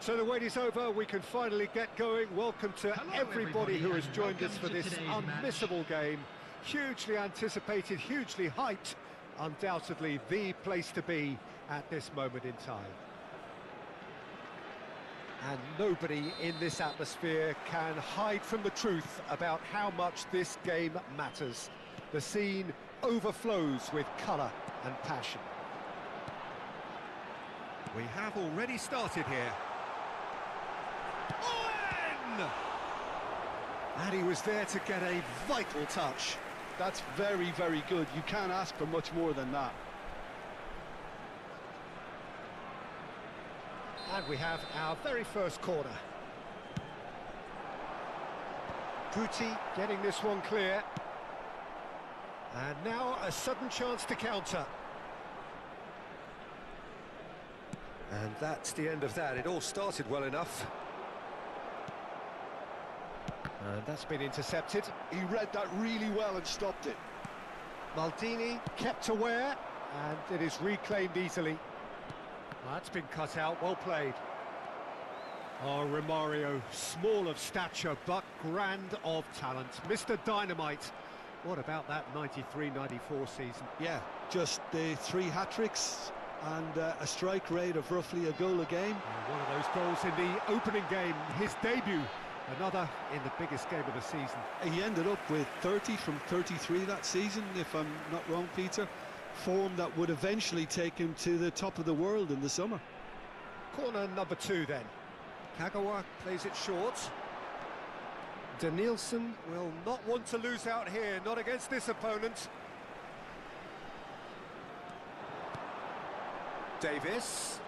So the wait is over, we can finally get going. Welcome to everybody who has joined us for this unmissable game. Hugely anticipated, hugely hyped, undoubtedly the place to be at this moment in time. And nobody in this atmosphere can hide from the truth about how much this game matters. The scene overflows with colour and passion. We have already started here. And he was there to get a vital touch. That's very, very good. You can't ask for much more than that. And we have our very first corner. Guti getting this one clear. And now a sudden chance to counter. And that's the end of that. It all started well enough. And that's been intercepted. He read that really well and stopped it. Maldini kept aware, and it is reclaimed easily. That's been cut out, well played. Oh, Romario, small of stature, but grand of talent. Mr. Dynamite. What about that 93-94 season? Yeah, just the 3 hat-tricks and a strike rate of roughly a goal a game. One of those goals in the opening game, his debut. Another in the biggest game of the season. He ended up with 30 from 33 that season, if I'm not wrong, Peter. Form that would eventually take him to the top of the world in the summer. Corner number 2 then. Kagawa plays it short. Danielson will not want to lose out here, not against this opponent. Davis.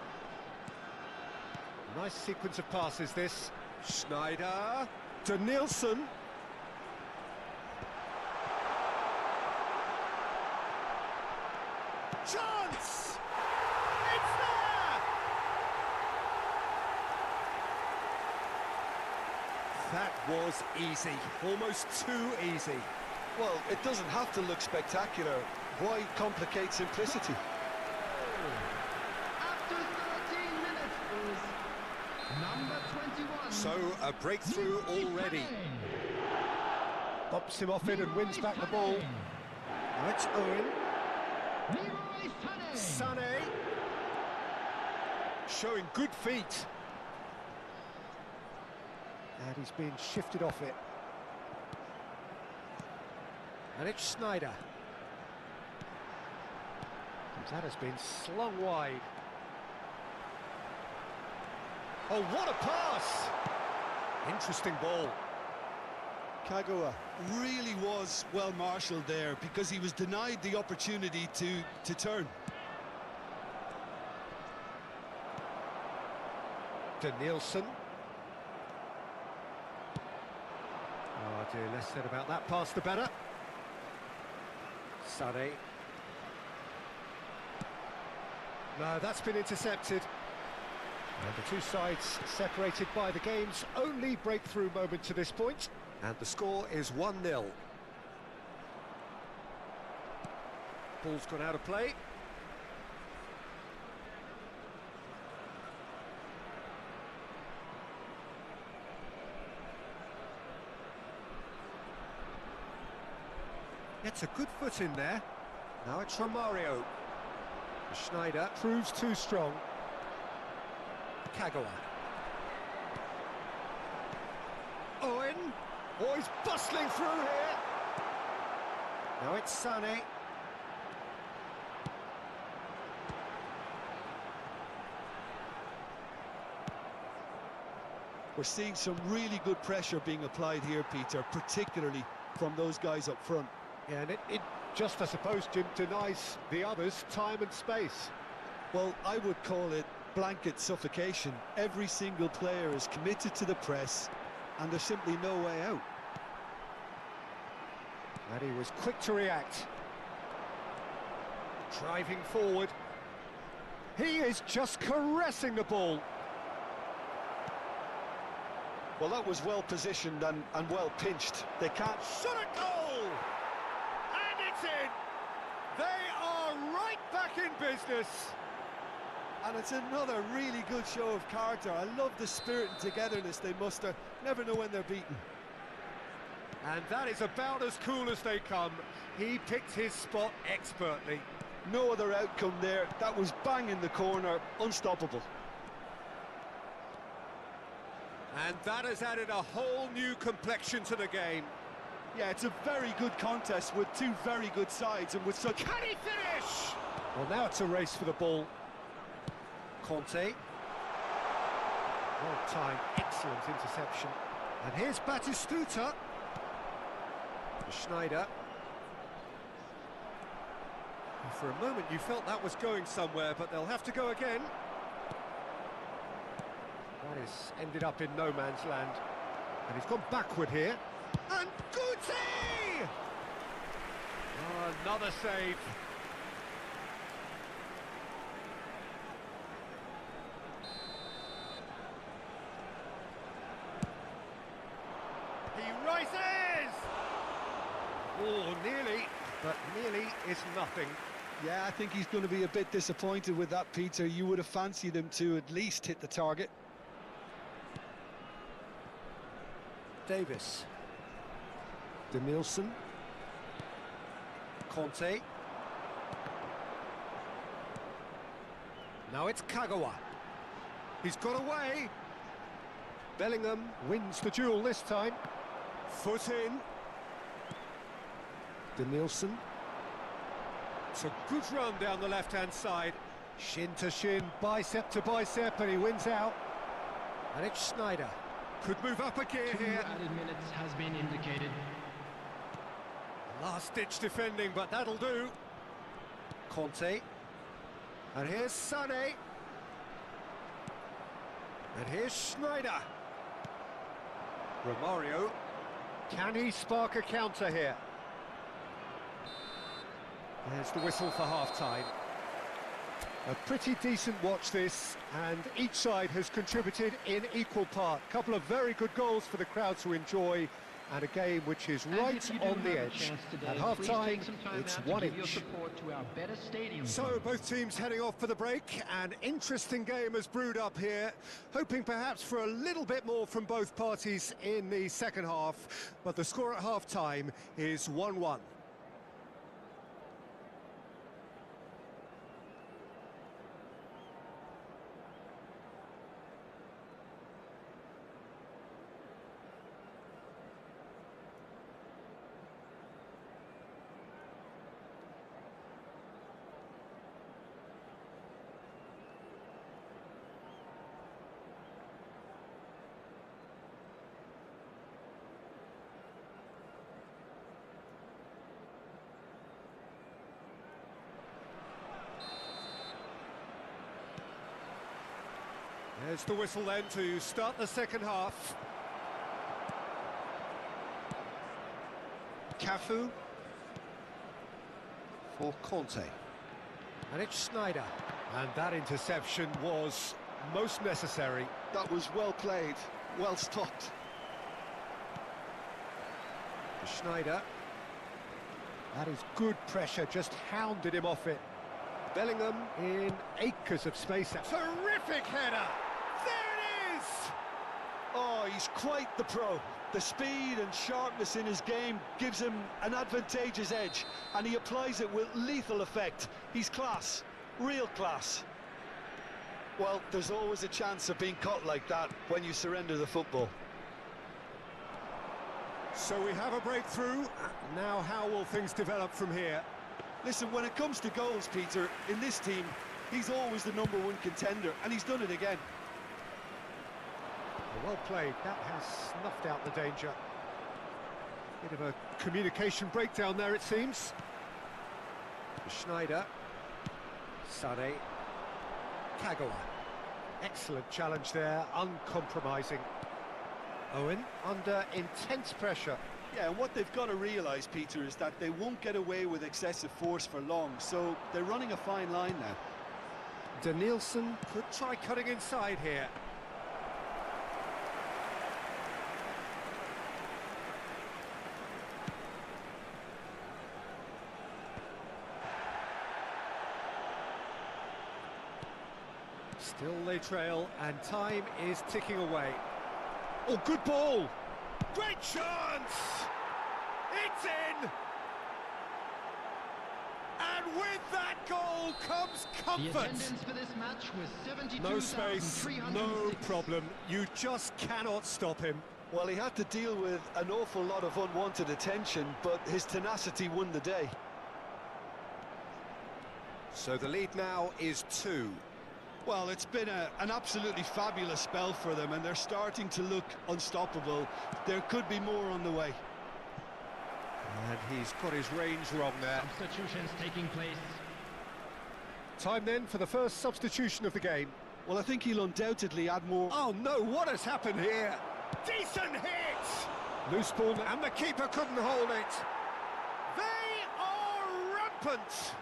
Nice sequence of passes this. Schneider, Danielson. Chance! It's there! That was easy, almost too easy. Well, it doesn't have to look spectacular. Why complicate simplicity? After 13 minutes is number 21. So, a breakthrough already. Bops him off it and wins back the ball. Now it's Owen. Sané. Showing good feet. And he's been shifted off it. And it's Schneider. That has been slung wide. Oh, what a pass! Interesting ball. Kagawa really was well marshalled there because he was denied the opportunity to turn. Danielson. Oh dear, less said about that pass the better. Sané. No, that's been intercepted. And the two sides separated by the game's only breakthrough moment to this point. And the score is 1-0. Ball's gone out of play. Gets a good foot in there. Now it's Romario. Schneider proves too strong. Kagawa. Owen. Oh, he's bustling through here. Now it's Sané. We're seeing some really good pressure being applied here, Peter, particularly from those guys up front. Yeah, and it just, I suppose, Jim, denies the others time and space. Well, I would call it blanket suffocation. Every single player is committed to the press, and there's simply no way out. And he was quick to react. Driving forward. He is just caressing the ball. Well, that was well positioned and well pinched. They can't... Shot a goal! And it's in! They are right back in business. And it's another really good show of character. I love the spirit and togetherness they muster. Never know when they're beaten. And that is about as cool as they come. He picked his spot expertly. No other outcome there. That was bang in the corner, unstoppable. And that has added a whole new complexion to the game. Yeah, it's a very good contest with two very good sides and with such... Can he finish? Well, now it's a race for the ball. Conte. Well-timed, excellent interception. And here's Batistuta. Schneider. And for a moment you felt that was going somewhere, but they'll have to go again. That is ended up in no man's land. And he's gone backward here. And Guti! Oh, another save. He rises! Oh, nearly, but nearly is nothing. Yeah, I think he's going to be a bit disappointed with that, Peter. You would have fancied him to at least hit the target. Davis. De Nielsen. Conte. Now it's Kagawa. He's got away. Bellingham wins the duel this time. Foot in. De Nielsen. It's a good run down the left-hand side. Shin to shin, bicep to bicep, and he wins out. And it's Schneider. Could move up a gear 2 here. added minutes has been indicated. Last-ditch defending, but that'll do. Conte. And here's Sané. And here's Schneider. Romario. Can he spark a counter here? There's the whistle for half-time. A pretty decent watch this, and each side has contributed in equal part. A couple of very good goals for the crowd to enjoy, and a game which is right on the edge. At half-time, it's one each. So both teams heading off for the break. An interesting game has brewed up here, hoping perhaps for a little bit more from both parties in the second half, but the score at half-time is 1-1. There's the whistle then to start the second half. Cafu for Conte. And it's Schneider. And that interception was most necessary. That was well played, well stopped. Schneider. That is good pressure, just hounded him off it. Bellingham in acres of space. Terrific header! There it is! Oh, he's quite the pro. The speed and sharpness in his game gives him an advantageous edge, and he applies it with lethal effect. He's class, real class. Well, there's always a chance of being caught like that when you surrender the football. So we have a breakthrough. Now how will things develop from here? Listen, when it comes to goals, Peter, in this team, he's always the #1 contender, and he's done it again. Well played. That has snuffed out the danger. Bit of a communication breakdown there, it seems. Schneider. Sané. Kagawa. Excellent challenge there, uncompromising. Owen under intense pressure. Yeah, and what they've got to realise, Peter, is that they won't get away with excessive force for long, so they're running a fine line now. Danielson could try cutting inside here. Still they trail, and time is ticking away. Oh, good ball! Great chance! It's in! And with that goal comes The comfort! attendance for this match was No space, no 72,306. problem. You just cannot stop him. Well, he had to deal with an awful lot of unwanted attention, but his tenacity won the day. So the lead now is 2. Well, it's been an absolutely fabulous spell for them, and they're starting to look unstoppable. There could be more on the way. And he's got his range wrong there. Substitutions taking place. Time then for the first substitution of the game. Well, I think he'll undoubtedly add more. Oh no, what has happened here? Decent hit! Loose ball, and the keeper couldn't hold it. They are rampant!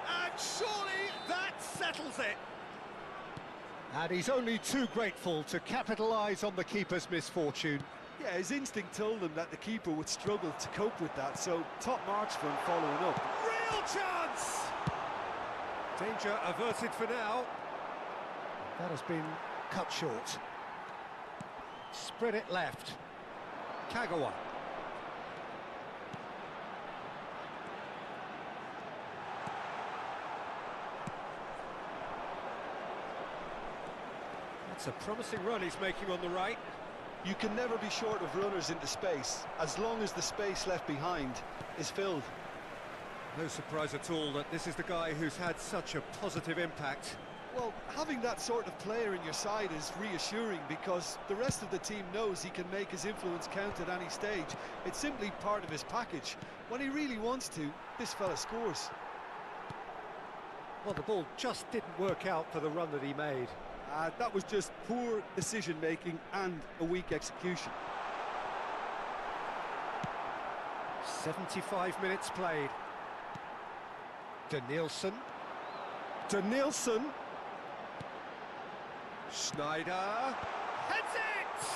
And surely that settles it. And he's only too grateful to capitalise on the keeper's misfortune. Yeah, his instinct told him that the keeper would struggle to cope with that, so top marks for him following up. Real chance! Danger averted for now. That has been cut short. Spread it left. Kagawa. That's a promising run he's making on the right. You can never be short of runners into space, as long as the space left behind is filled. No surprise at all that this is the guy who's had such a positive impact. Well, having that sort of player in your side is reassuring because the rest of the team knows he can make his influence count at any stage. It's simply part of his package. When he really wants to, this fella scores. Well, the ball just didn't work out for the run that he made. That was just poor decision-making and a weak execution. 75 minutes played. Danielson. Danielson. Schneider. Heads it!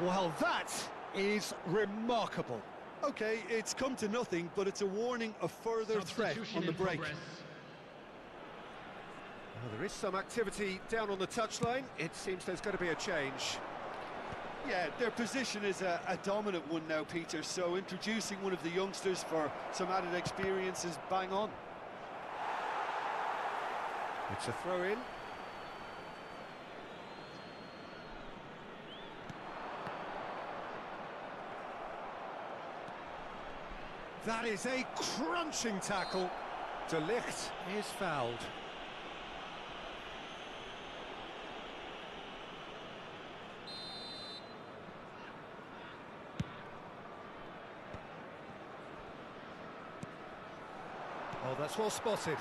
Well, that is remarkable. Okay, it's come to nothing, but it's a warning of further threat Substitution on the in break. progress. Well, there is some activity down on the touchline. It seems there's going to be a change. Yeah, their position is a dominant one now, Peter, so introducing one of the youngsters for some added experience is bang on. It's a throw-in. That is a crunching tackle. De Ligt is fouled. Oh, that's well spotted.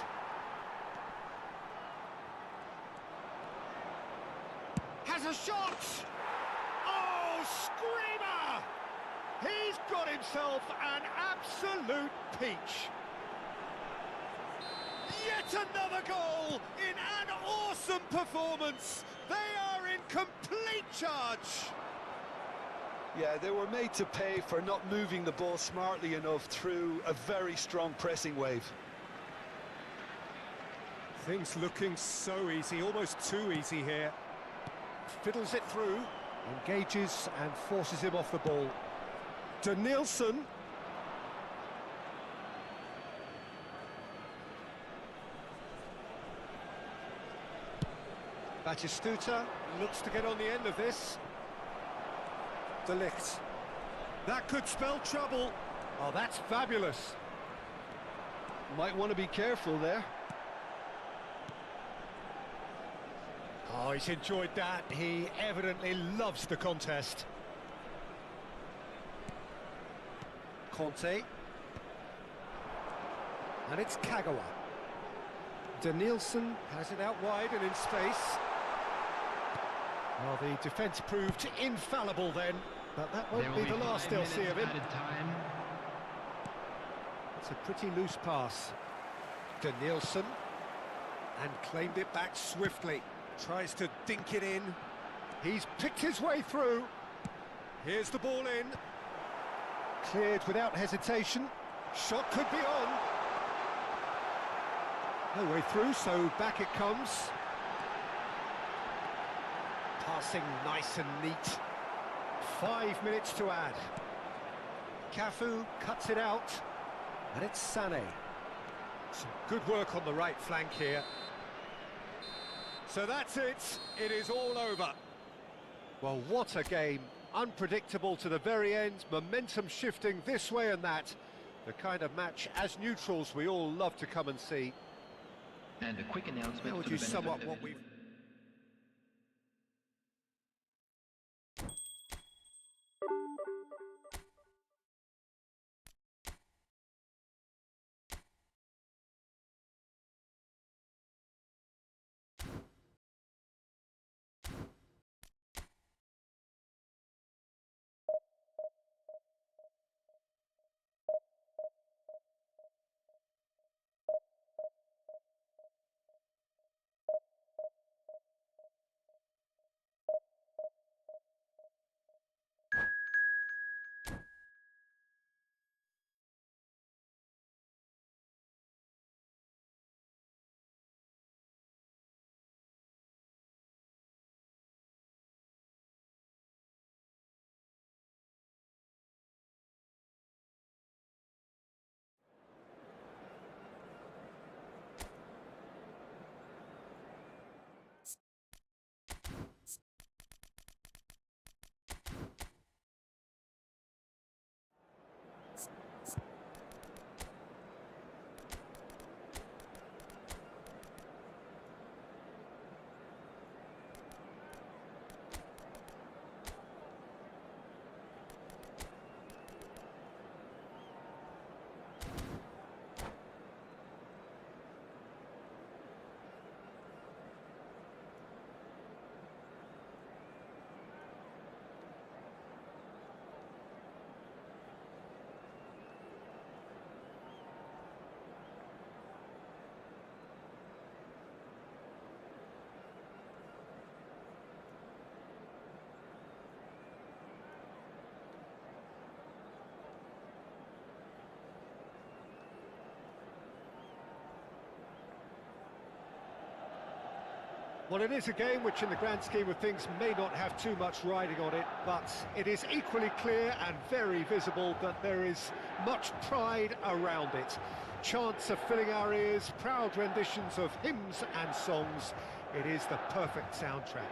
Has a shot! Oh, screamer! He's got himself an absolute peach. Yet another goal in an awesome performance. They are in complete charge. Yeah, they were made to pay for not moving the ball smartly enough through a very strong pressing wave. Things looking so easy, almost too easy here. Fiddles it through, engages and forces him off the ball. Danielson. Batistuta looks to get on the end of this. De Ligt. That could spell trouble. Oh, that's fabulous. Might want to be careful there. Oh, he's enjoyed that. He evidently loves the contest. Conte. And it's Kagawa. Danielson has it out wide and in space. Well, the defence proved infallible then, but that won't be the last they'll see of him. Time. It's a pretty loose pass. Danielson, and claimed it back swiftly. Tries to dink it in. He's picked his way through. Here's the ball in. Cleared without hesitation. Shot could be on. No way through, so back it comes. Passing nice and neat. 5 minutes to add. Cafu cuts it out, and it's Sané. Some good work on the right flank here. So that's it. It is all over. Well, what a game. Unpredictable to the very end, momentum shifting this way and that. The kind of match, as neutrals, we all love to come and see. And a quick announcement. How would you sum up what we've... Well, it is a game which in the grand scheme of things may not have too much riding on it, but it is equally clear and very visible that there is much pride around it. Chants are filling our ears, proud renditions of hymns and songs. It is the perfect soundtrack.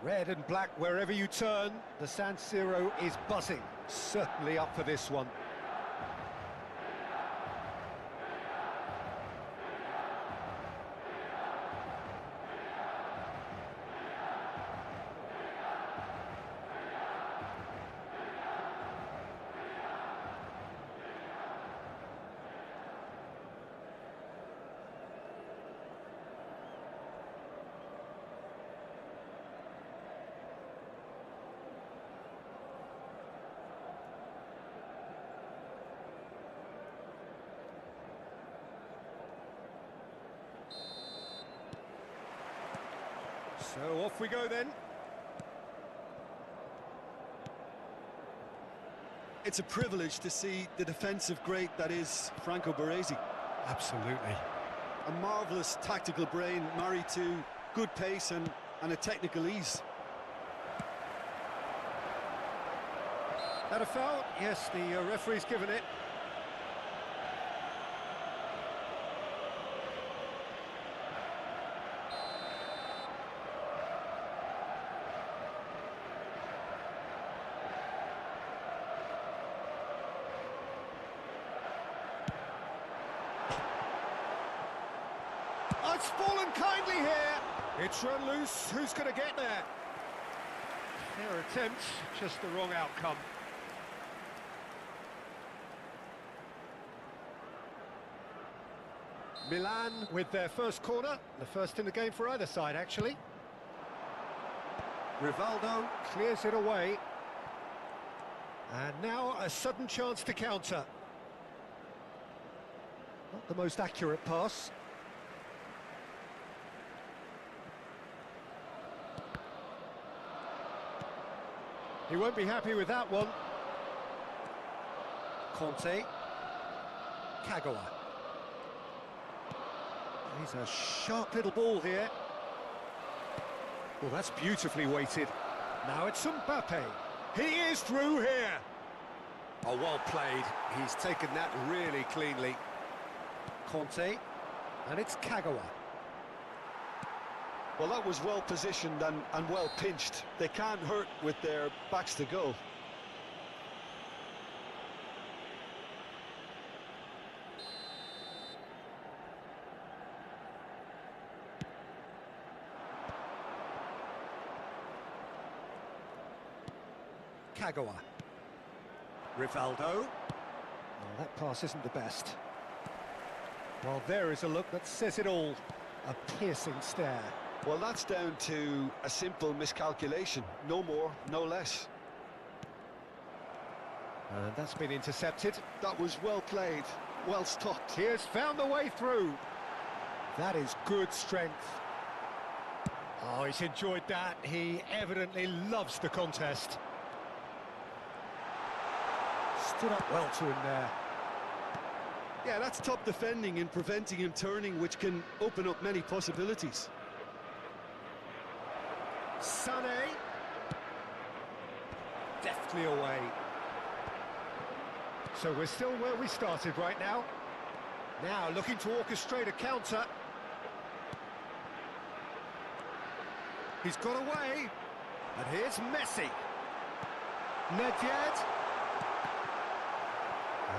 Red and black wherever you turn, the San Siro is buzzing. Certainly up for this one. So off we go then. It's a privilege to see the defensive great that is Franco Baresi. Absolutely. A marvellous tactical brain married to good pace and a technical ease. That a foul? Yes, the referee's given it. Oh, it's fallen kindly here. It's run loose. Who's going to get there? Fair attempt, just the wrong outcome. Milan with their first corner, the first in the game for either side, actually. Rivaldo clears it away. And now a sudden chance to counter. Not the most accurate pass. He won't be happy with that one. Conte. Kagawa. He's a sharp little ball here. Well, that's beautifully weighted. Now it's Mbappe. He is through here. Oh, well played. He's taken that really cleanly. Conte. And it's Kagawa. Well, that was well positioned and well pinched. They can't hurt with their backs to goal. Kagawa. Rivaldo. Well, that pass isn't the best. Well, there is a look that says it all. A piercing stare. Well, that's down to a simple miscalculation. No more, no less. And that's been intercepted. That was well played, well stopped. He has found the way through. That is good strength. Oh, he's enjoyed that. He evidently loves the contest. Stood up well to him there. Yeah, that's top defending and preventing him turning, which can open up many possibilities. Sané. Deftly away. So we're still where we started right now. Now looking to orchestrate a counter. He's got away. And here's Messi. Nedved.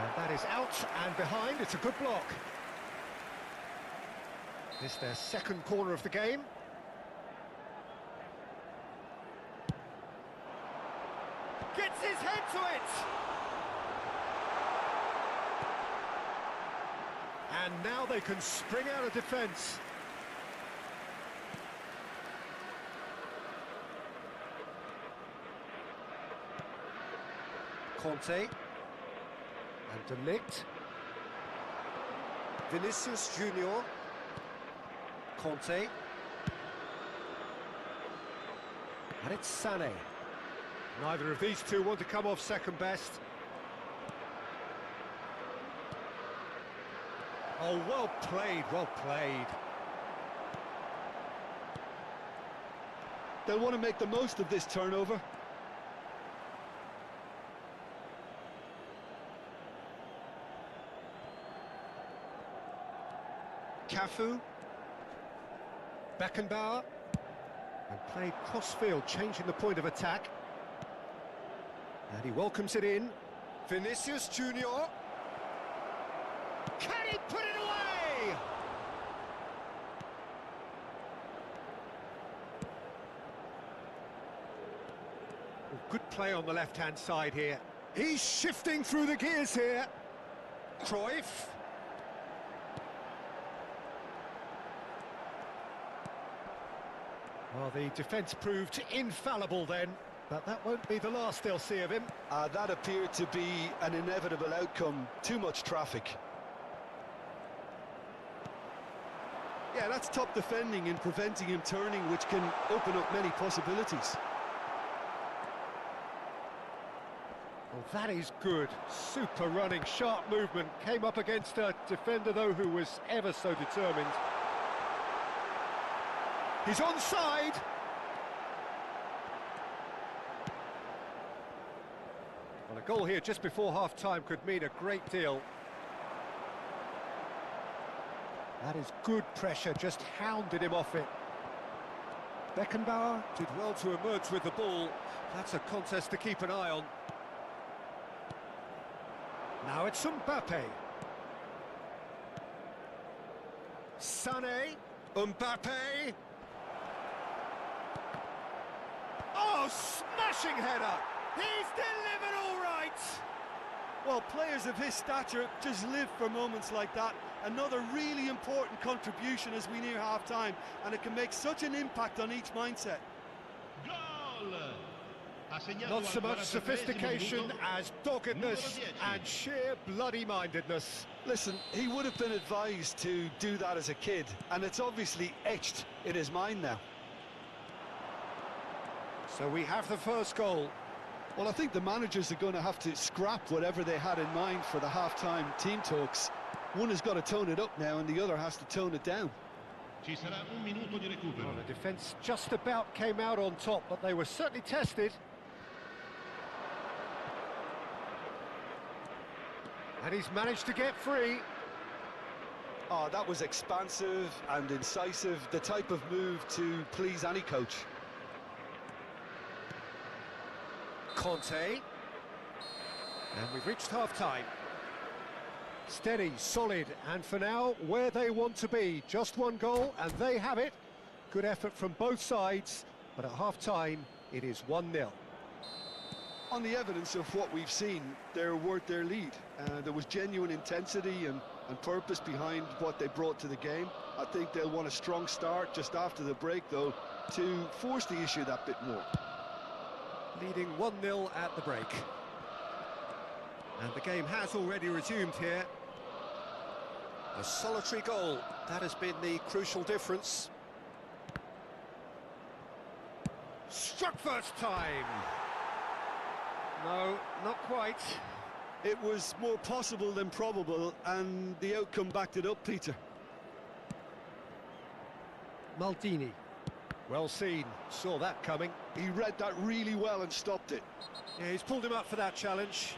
And that is out and behind. It's a good block. This is their second corner of the game. Gets his head to it! And now they can spring out of defence. Conte. And De Ligt. Vinicius Junior. Conte. And it's Sané. Neither of these two want to come off second best. Oh, well played, well played. They'll want to make the most of this turnover. Cafu. Beckenbauer. And played cross-field, changing the point of attack. And he welcomes it in. Vinicius Junior. Can he put it away? Oh, good play on the left-hand side here. He's shifting through the gears here. Cruyff. Well, the defence proved infallible then. But that won't be the last they'll see of him. That appeared to be an inevitable outcome. Too much traffic. Yeah, that's top defending and preventing him turning, which can open up many possibilities. Well, that is good. Super running, sharp movement. Came up against a defender, though, who was ever so determined. He's onside. Well, a goal here just before half-time could mean a great deal. That is good pressure, just hounded him off it. Beckenbauer did well to emerge with the ball. That's a contest to keep an eye on. Now it's Mbappe. Sané. Mbappe. Oh, smashing header! He's delivered all right! Well, players of his stature just live for moments like that. Another really important contribution as we near half-time, and it can make such an impact on each mindset. Goal! Not so much sophistication as doggedness and sheer bloody-mindedness. Listen, he would have been advised to do that as a kid, and it's obviously etched in his mind now. So we have the first goal. Well, I think the managers are going to have to scrap whatever they had in mind for the half-time team talks. One has got to tone it up now, and the other has to tone it down. Ci sarà un minuto di recupero. Well, the defence just about came out on top, but they were certainly tested. And he's managed to get free. Oh, that was expansive and incisive, the type of move to please any coach. Conte. And we've reached half-time. Steady, solid, and for now, where they want to be. Just one goal, and they have it. Good effort from both sides, but at half-time, it is 1-0. On the evidence of what we've seen, they're worth their lead. There was genuine intensity and purpose behind what they brought to the game. I think they'll want a strong start just after the break, though, to force the issue that bit more. Leading 1-0 at the break. And the game has already resumed here. A solitary goal, that has been the crucial difference. Struck first time. No, not quite. It was more possible than probable, and the outcome backed it up, Peter. Maldini. Well seen, saw that coming. He read that really well and stopped it. Yeah, he's pulled him up for that challenge.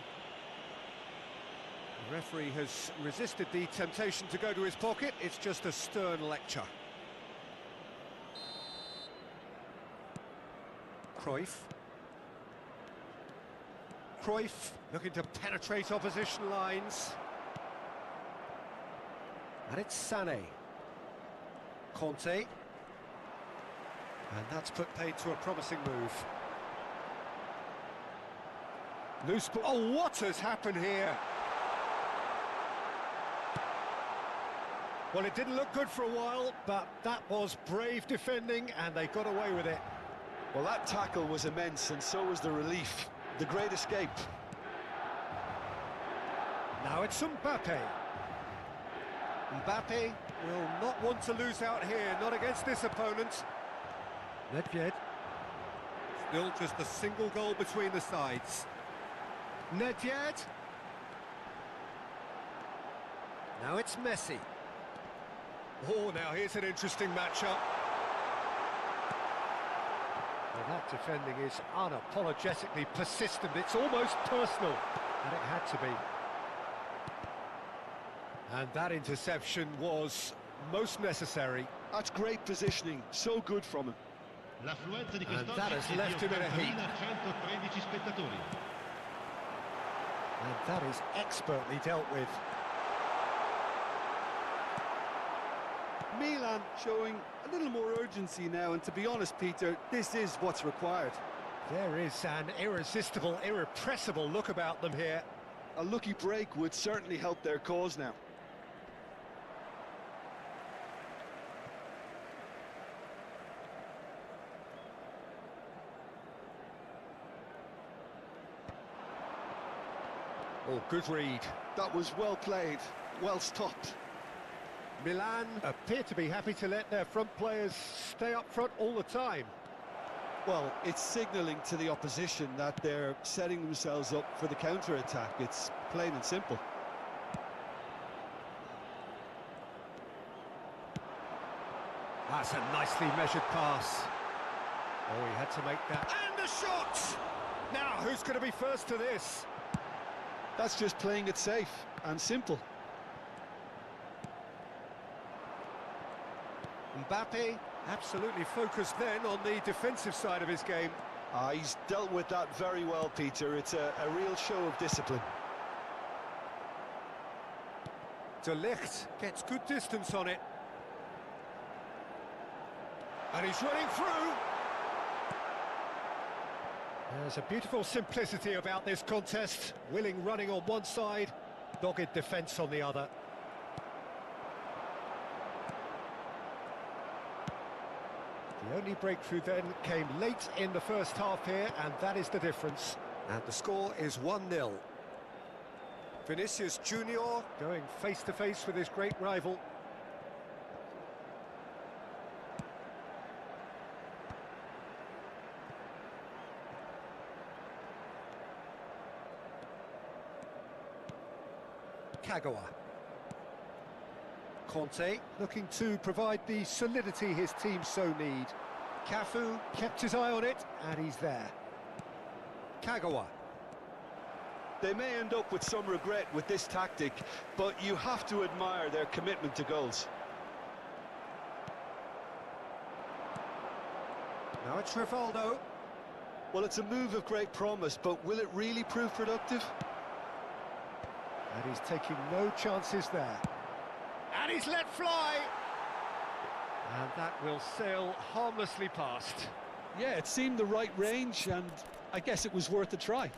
The referee has resisted the temptation to go to his pocket. It's just a stern lecture. Cruyff. Cruyff looking to penetrate opposition lines. And it's Sané. Conte. And that's put paid to a promising move. Loose ball. Oh, what has happened here? Well, it didn't look good for a while, but that was brave defending, and they got away with it. Well, that tackle was immense, and so was the relief. The great escape. Now it's Mbappe. Mbappe will not want to lose out here, not against this opponent. Nedved. Still just a single goal between the sides. Nedved. Now it's Messi. Oh, now here's an interesting matchup. Well, that defending is unapologetically persistent. It's almost personal, and it had to be. And that interception was most necessary. That's great positioning, so good from him. And that has left him in a heap. And that is expertly dealt with. Milan showing a little more urgency now, and to be honest, Peter, this is what's required. There is an irresistible, irrepressible look about them here. A lucky break would certainly help their cause now. Oh, good read. That was well played, well stopped. Milan appear to be happy to let their front players stay up front all the time. Well, it's signalling to the opposition that they're setting themselves up for the counter-attack. It's plain and simple. That's a nicely measured pass. Oh, he had to make that. And the shot! Now, who's going to be first to this? That's just playing it safe and simple. Mbappe absolutely focused then on the defensive side of his game. He's dealt with that very well, Peter. It's a real show of discipline. De Ligt gets good distance on it. And he's running through. There's a beautiful simplicity about this contest. Willing running on one side, dogged defence on the other. The only breakthrough then came late in the first half here, and that is the difference. And the score is 1-0. Vinicius Junior going face-to-face with his great rival. Kagawa. Conte looking to provide the solidity his team so need. Cafu kept his eye on it, and he's there. Kagawa. They may end up with some regret with this tactic, but you have to admire their commitment to goals. Now it's Rivaldo. Well, it's a move of great promise, but will it really prove productive? And he's taking no chances there. And he's let fly! And that will sail harmlessly past. Yeah, it seemed the right range, and I guess it was worth a try.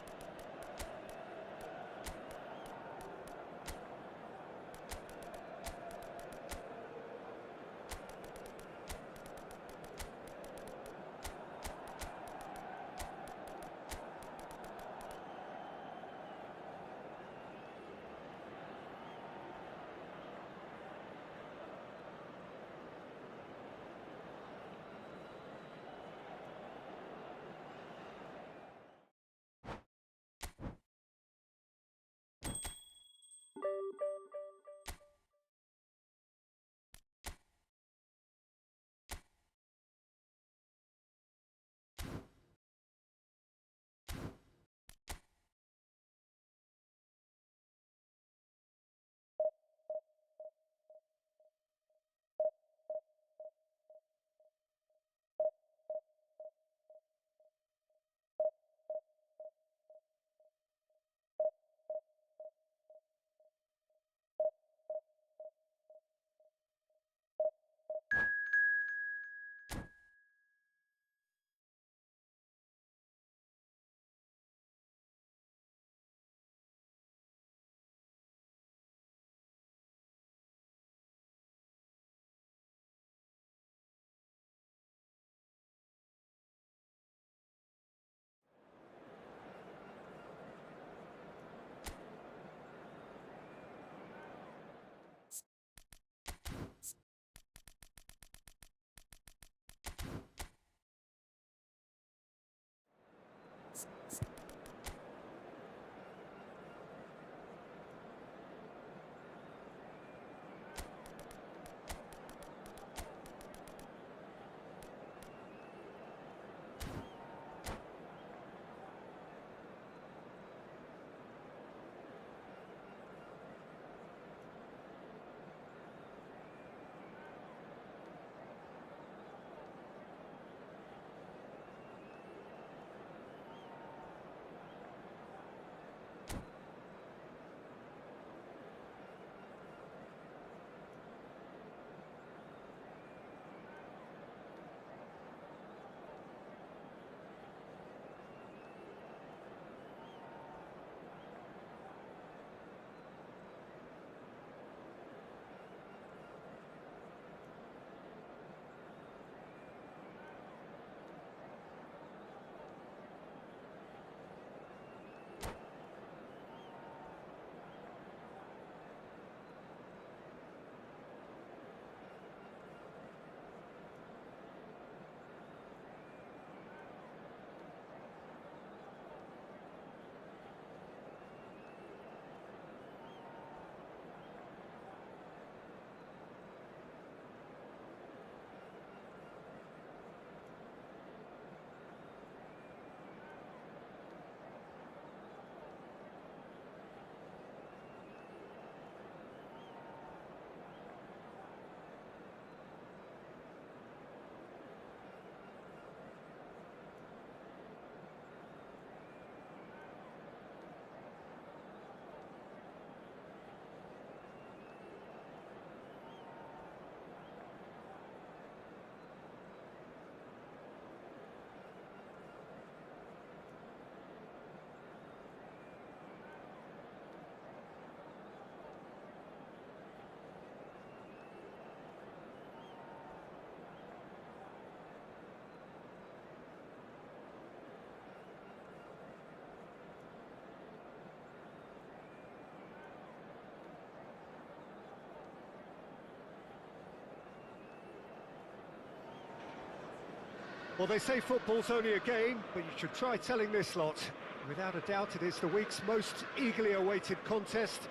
Well, they say football's only a game, but you should try telling this lot. Without a doubt, it is the week's most eagerly awaited contest,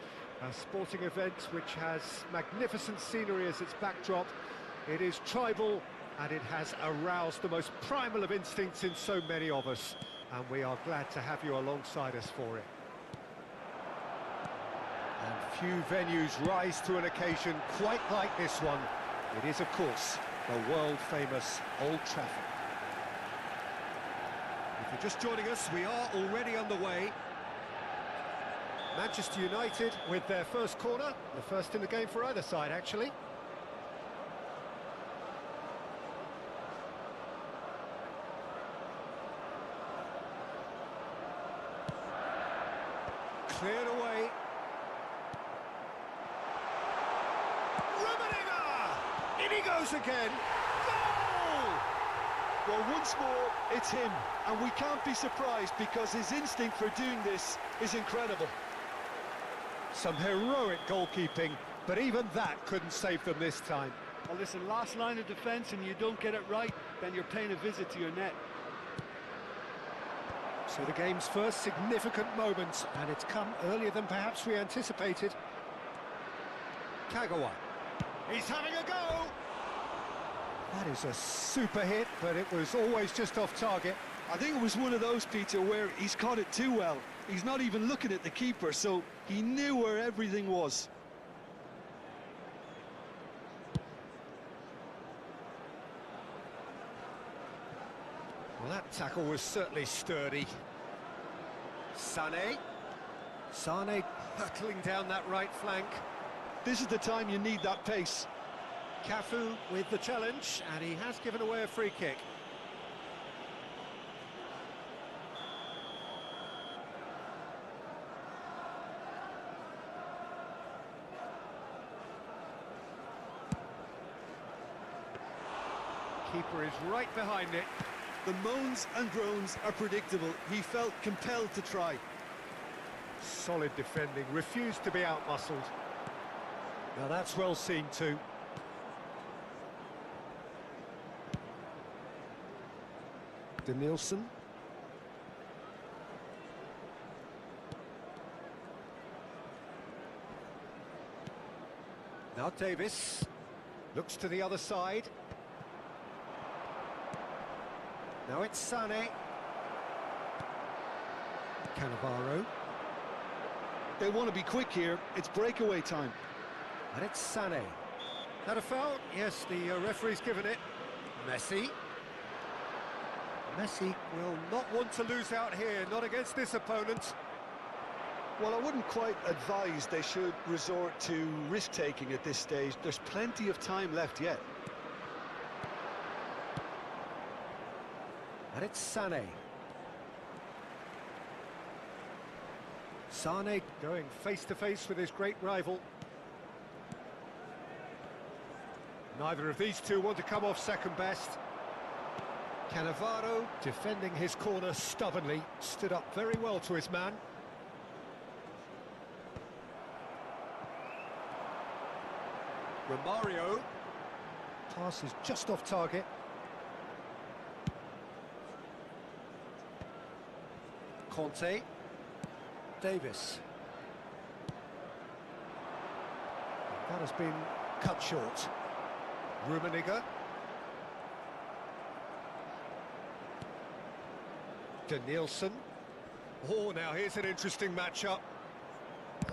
a sporting event which has magnificent scenery as its backdrop. It is tribal, and it has aroused the most primal of instincts in so many of us, and we are glad to have you alongside us for it. And few venues rise to an occasion quite like this one. It is, of course, the world-famous Old Trafford. If you're just joining us, we are already on the way. Manchester United with their first corner, the first in the game for either side, actually. Cleared away. In he goes again. Goal! Well, once more, it's him, and we can't be surprised because his instinct for doing this is incredible. Some heroic goalkeeping, but even that couldn't save them this time. Well, listen, last line of defence and you don't get it right, then you're paying a visit to your net. So the game's first significant moment, and it's come earlier than perhaps we anticipated. Kagawa. He's having a go! That is a super hit, but it was always just off target. I think it was one of those, Peter, where he's caught it too well. He's not even looking at the keeper, so he knew where everything was. Well, that tackle was certainly sturdy. Sane hurtling down that right flank. This is the time you need that pace. Cafu with the challenge, and he has given away a free kick. Keeper is right behind it. The moans and groans are predictable. He felt compelled to try. Solid defending, refused to be out-muscled. Now that's well seen too. Danielson. Now Davis looks to the other side. Now it's Sane. Cannavaro. They want to be quick here. It's breakaway time. And it's Sane. Had a foul? Yes, the referee's given it. Messi. Messi will not want to lose out here, not against this opponent. Well, I wouldn't quite advise they should resort to risk-taking at this stage. There's plenty of time left yet. And it's Sane. Sane going face-to-face with his great rival. Neither of these two want to come off second best. Cannavaro defending his corner stubbornly, stood up very well to his man. Romario. Pass is just off target. Conte. Davis. That has been cut short. Rummenigge. Danielson. Oh, now here's an interesting matchup.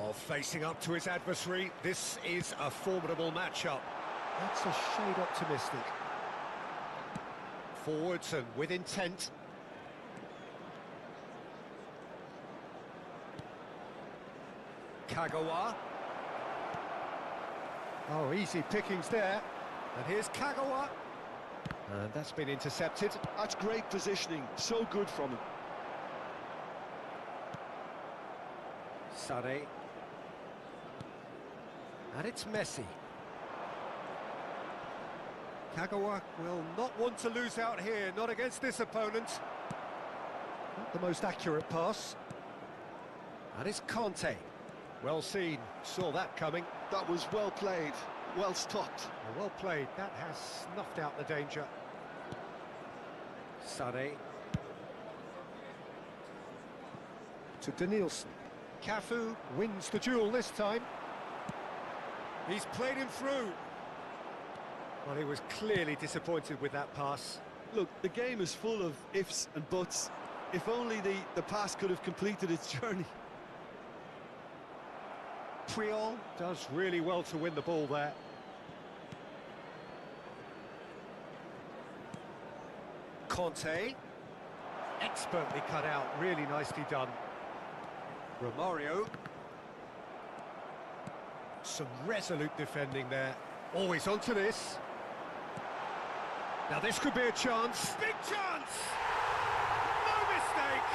Oh, facing up to his adversary, this is a formidable matchup. That's a shade optimistic. Forwards and with intent. Kagawa. Oh, easy pickings there. And here's Kagawa. And that's been intercepted. That's great positioning, so good from him. Sane. And it's Messi. Kagawa will not want to lose out here, not against this opponent. Not the most accurate pass. And it's Conte. Well seen, saw that coming. That was well played, well stopped. Well played, that has snuffed out the danger. Sane. To Danielson. Cafu wins the duel this time. He's played him through. Well, he was clearly disappointed with that pass. Look, the game is full of ifs and buts. If only the pass could have completed its journey. Puyol does really well to win the ball there. Conte. Expertly cut out, really nicely done. Romario. Some resolute defending there. Always onto this. Now this could be a chance. Big chance! No mistake!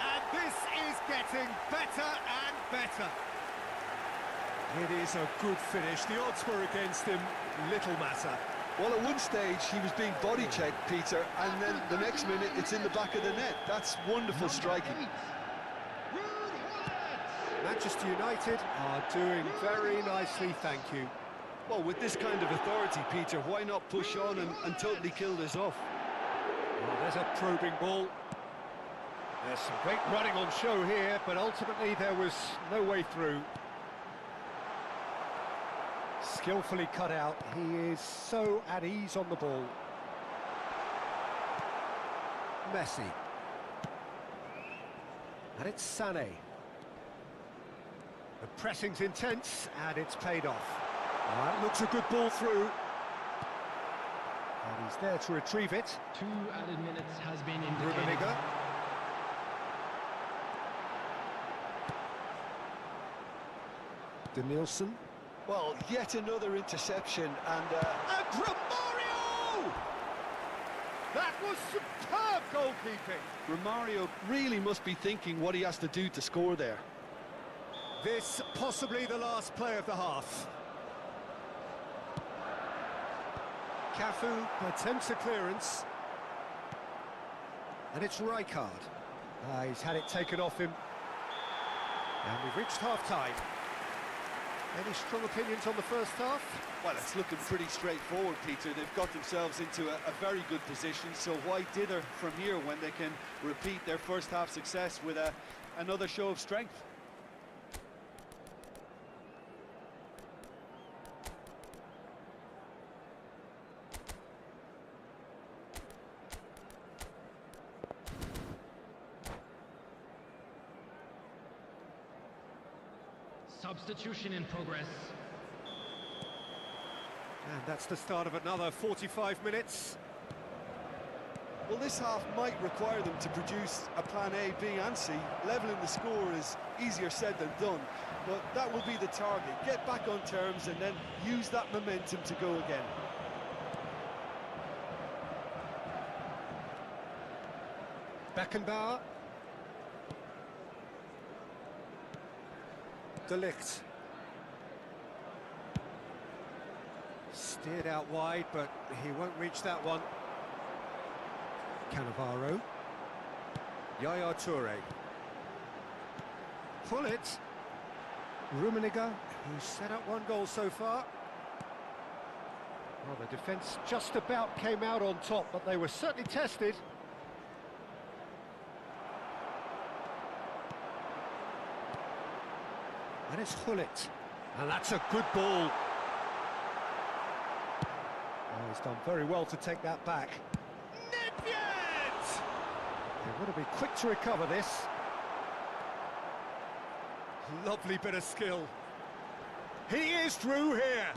And this is getting better and better. It is a good finish. The odds were against him. Little matter. Well, at one stage, he was being body-checked, Peter, and then the next minute, it's in the back of the net. That's wonderful striking. Manchester United are doing very nicely, thank you. Well, with this kind of authority, Peter, why not push on and totally kill this off? Well, there's a probing ball. There's some great running on show here, but ultimately there was no way through. Skillfully cut out. He is so at ease on the ball. Messi. And it's Sané. The pressing's intense, and it's paid off. That looks a good ball through. And he's there to retrieve it. 2 added minutes has been indicated. Rummenigge. Danielson. Well, yet another interception, and Romario! That was superb goalkeeping. Romario really must be thinking what he has to do to score there. This possibly the last play of the half. Cafu attempts a clearance. And it's Rijkaard. He's had it taken off him. And we've reached half-time. Any strong opinions on the first half? Well, it's looking pretty straightforward, Peter. They've got themselves into a very good position, so why dither from here when they can repeat their first half success with another show of strength? Substitution in progress. And that's the start of another 45 minutes. Well, this half might require them to produce a plan A, B and C. Leveling the score is easier said than done, but that will be the target. Get back on terms and then use that momentum to go again. Beckenbauer. De Ligt. Steered out wide, but he won't reach that one. Cannavaro. Yaya Toure. Pull it. Rummenigge, who's set up one goal so far. Well, the defence just about came out on top, but they were certainly tested. And it's Hullet. And that's a good ball. Oh, he's done very well to take that back. Nedved! They've got to be quick to recover this. Lovely bit of skill. He is through here.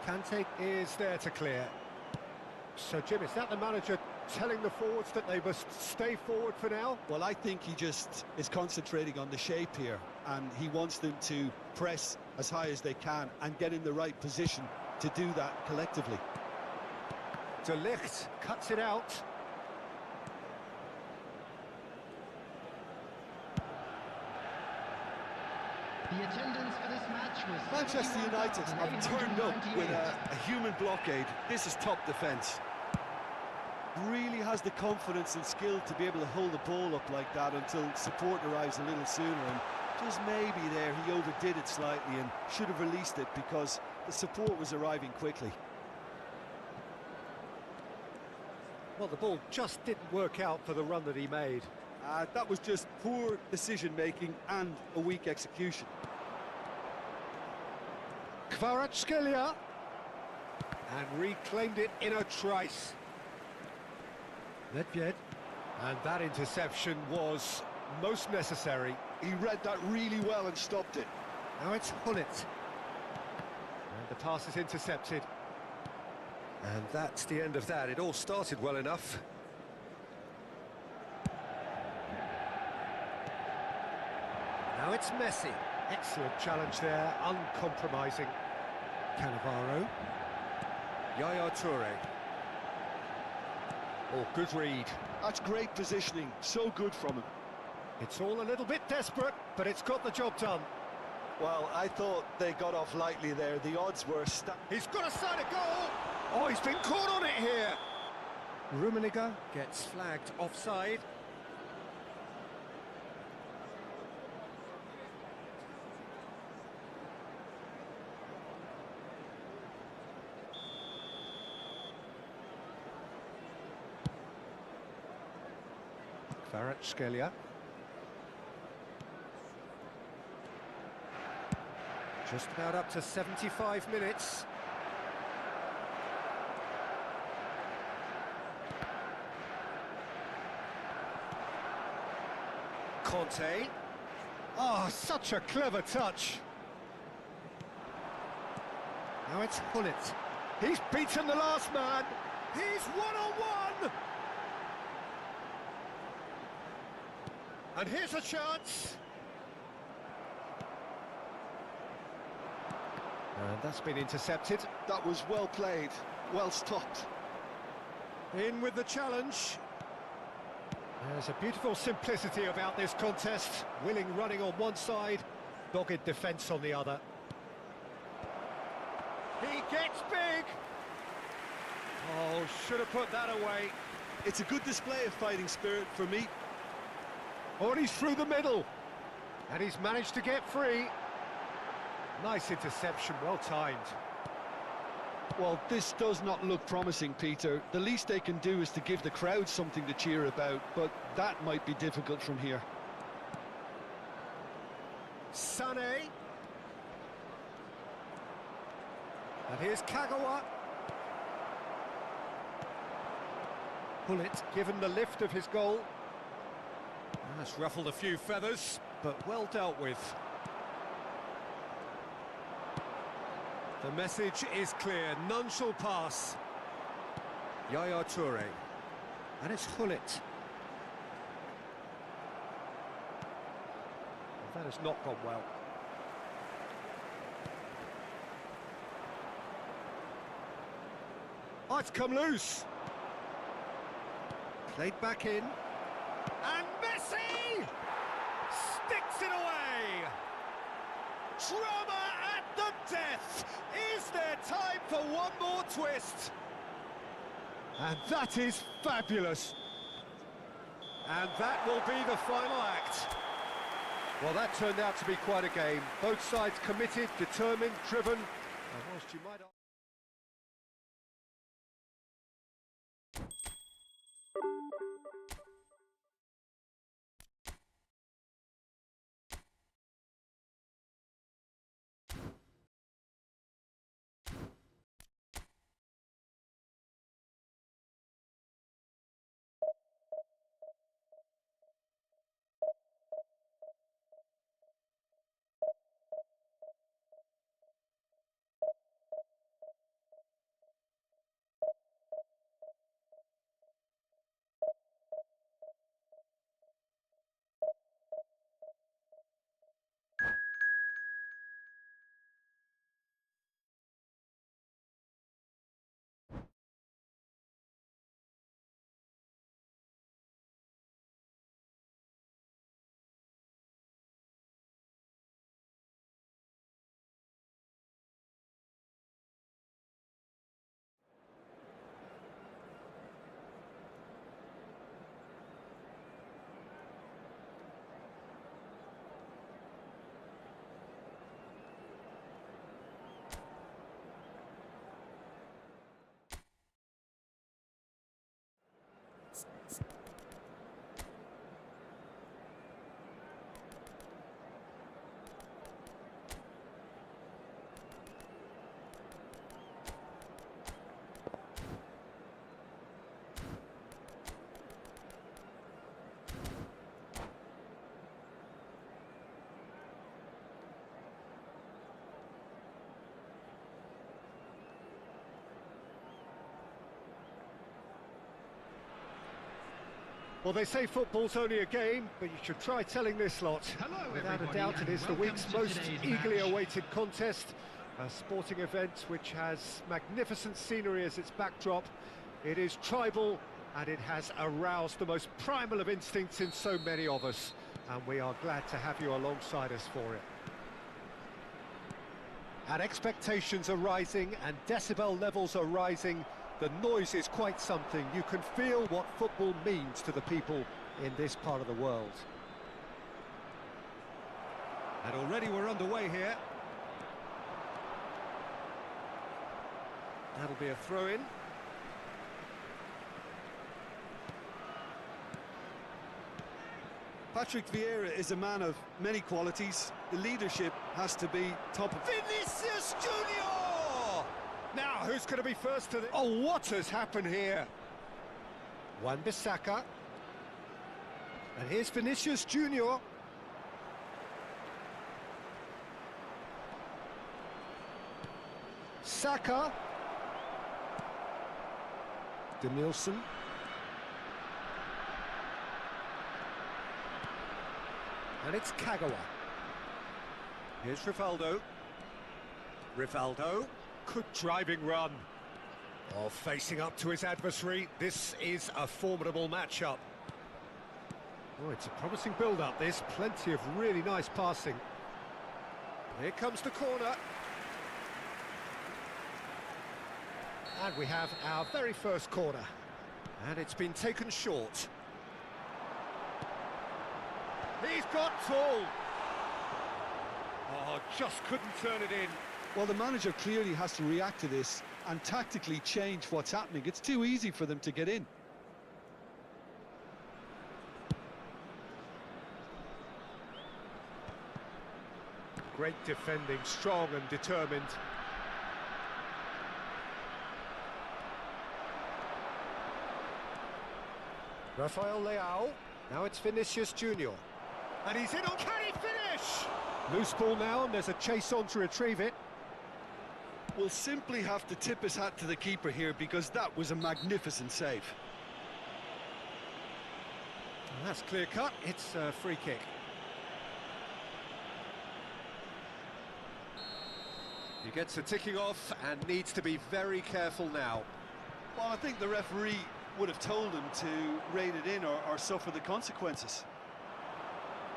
Kante is there to clear. So, Jim, is that the manager telling the forwards that they must stay forward for now? Well, I think he just is concentrating on the shape here, and he wants them to press as high as they can and get in the right position to do that collectively. De Ligt cuts it out. The attendance for this match was Manchester United have turned up with a human blockade. This is top defence. Really has the confidence and skill to be able to hold the ball up like that until support arrives a little sooner, and just maybe there he overdid it slightly and should have released it because the support was arriving quickly. Well, the ball just didn't work out for the run that he made. That was just poor decision-making and a weak execution. Kvaratskhelia, and reclaimed it in a trice. Nedved, and that interception was most necessary. He read that really well and stopped it. Now it's Hullet. And the pass is intercepted. And that's the end of that. It all started well enough. Now it's Messi. Excellent challenge there, uncompromising. Cannavaro. Yaya Toure. Oh, good read. That's great positioning, so good from him. It's all a little bit desperate, but it's got the job done. Well, I thought they got off lightly there. The odds were He's got a side of goal! Oh, he's been caught on it here! Rummenigge gets flagged offside. Kvaratskhelia. Just about up to 75 minutes. Conte. Oh, such a clever touch. Now it's Hullet. He's beaten the last man. He's one-on-one. And here's a chance. And that's been intercepted. That was well played, well stopped. In with the challenge. There's a beautiful simplicity about this contest. Willing running on one side, dogged defence on the other. He gets big! Oh, should have put that away. It's a good display of fighting spirit for me. Oh, and he's through the middle. And he's managed to get free. Nice interception, well timed. Well, this does not look promising, Peter. The least they can do is to give the crowd something to cheer about, but that might be difficult from here. Sané. And here's Kagawa. Hullet given the lift of his goal. That's ruffled a few feathers, but well dealt with. The message is clear, none shall pass. Yaya Toure. And it's Hullet. That has not gone well. Oh, it's come loose. Played back in. And Messi sticks it away. Drama at the death. Is there time for one more twist? And that is fabulous. And that will be the final act. Well, that turned out to be quite a game. Both sides committed, determined, driven. And whilst you might... Well, they say football's only a game, but you should try telling this lot. Hello, Without a everybody, doubt, it and is the welcome week's to most today's eagerly match. awaited contest. A sporting event which has magnificent scenery as its backdrop. It is tribal, and it has aroused the most primal of instincts in so many of us. And we are glad to have you alongside us for it. And expectations are rising, and decibel levels are rising. The noise is quite something. You can feel what football means to the people in this part of the world. And already we're underway here. That'll be a throw-in. Patrick Vieira is a man of many qualities. The leadership has to be top of... Vinicius Junior! Now, who's going to be first to the... Oh, what has happened here? Wan-Bissaka. And here's Vinicius Junior. Saka. Danielson. And it's Kagawa. Here's Rivaldo. Rivaldo. Good driving run. Oh, facing up to his adversary. This is a formidable matchup. Oh, it's a promising build-up, this. Plenty of really nice passing. Here comes the corner. And we have our very first corner. And it's been taken short. He's got full. Oh, just couldn't turn it in. Well, the manager clearly has to react to this and tactically change what's happening. It's too easy for them to get in. Great defending, strong and determined. Rafael Leao. Now it's Vinicius Junior. And he's in on... Can he finish? Loose ball now, and there's a chase on to retrieve it. We'll simply have to tip his hat to the keeper here because that was a magnificent save. And that's clear cut. It's a free kick. He gets a ticking off and needs to be very careful now. Well, I think the referee would have told him to rein it in or suffer the consequences.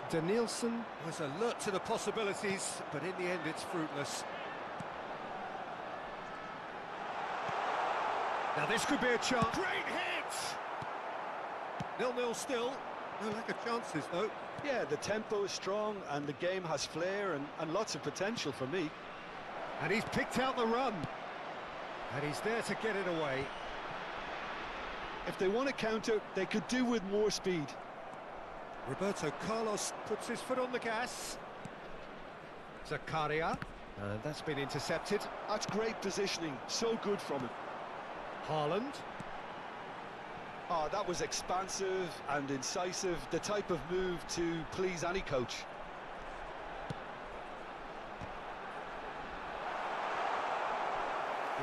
Danielson was alert to the possibilities, but in the end it's fruitless. Now this could be a chance. Great hit! 0-0 still. No lack of chances, though. Yeah, the tempo is strong and the game has flair and lots of potential for me. And he's picked out the run. And he's there to get it away. If they want to counter, they could do with more speed. Roberto Carlos puts his foot on the gas. Zakaria. And that's been intercepted. That's great positioning, so good from him. Haaland. Oh, that was expansive and incisive, the type of move to please any coach.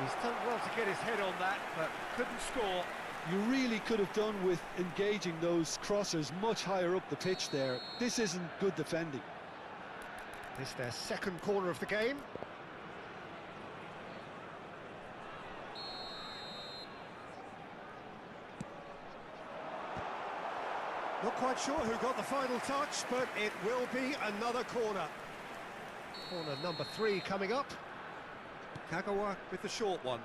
He's done well to get his head on that, but couldn't score. You really could have done with engaging those crossers much higher up the pitch there. This isn't good defending. This is their second corner of the game. Not quite sure who got the final touch, but it will be another corner. Corner number 3 coming up. Kagawa with the short one.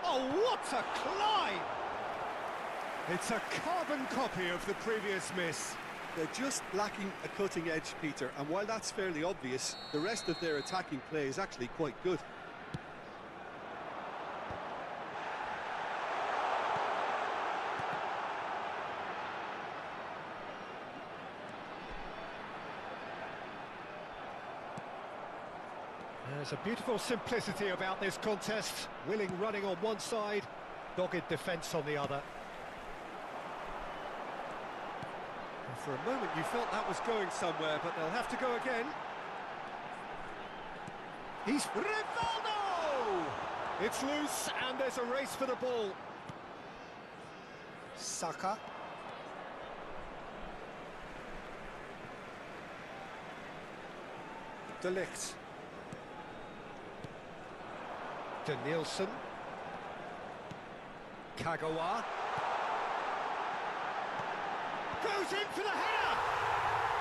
Oh, what a climb! It's a carbon copy of the previous miss. They're just lacking a cutting edge, Peter, and while that's fairly obvious, the rest of their attacking play is actually quite good. There's a beautiful simplicity about this contest. Willing running on one side, dogged defence on the other. And for a moment you felt that was going somewhere, but they'll have to go again. He's Rivaldo! It's loose and there's a race for the ball. Saka. De Ligt. De Nielsen. Kagawa. Goes in for the header!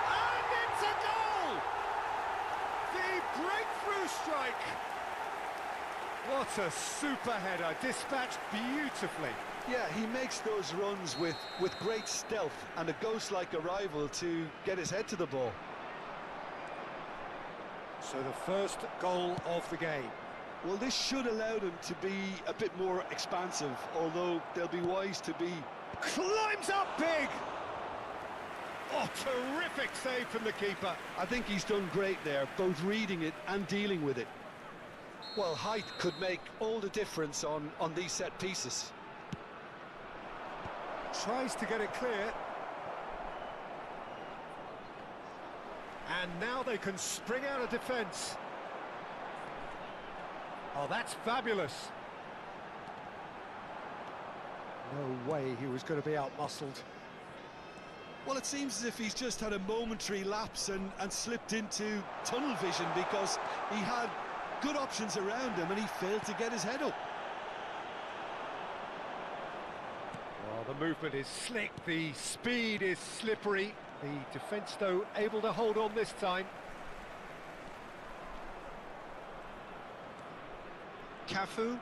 And it's a goal! The breakthrough strike! What a super header, dispatched beautifully. Yeah, he makes those runs with great stealth and a ghost-like arrival to get his head to the ball. So the first goal of the game. Well, this should allow them to be a bit more expansive, although they'll be wise to be... Climbs up big! Oh, terrific save from the keeper. I think he's done great there, both reading it and dealing with it. Well, height could make all the difference on these set pieces. Tries to get it clear. And now they can spring out of defence. Oh, that's fabulous. No way he was going to be out-muscled. Well, it seems as if he's just had a momentary lapse and slipped into tunnel vision, because he had good options around him and he failed to get his head up. Well, the movement is slick, the speed is slippery. The defence, though, able to hold on this time. Cafu.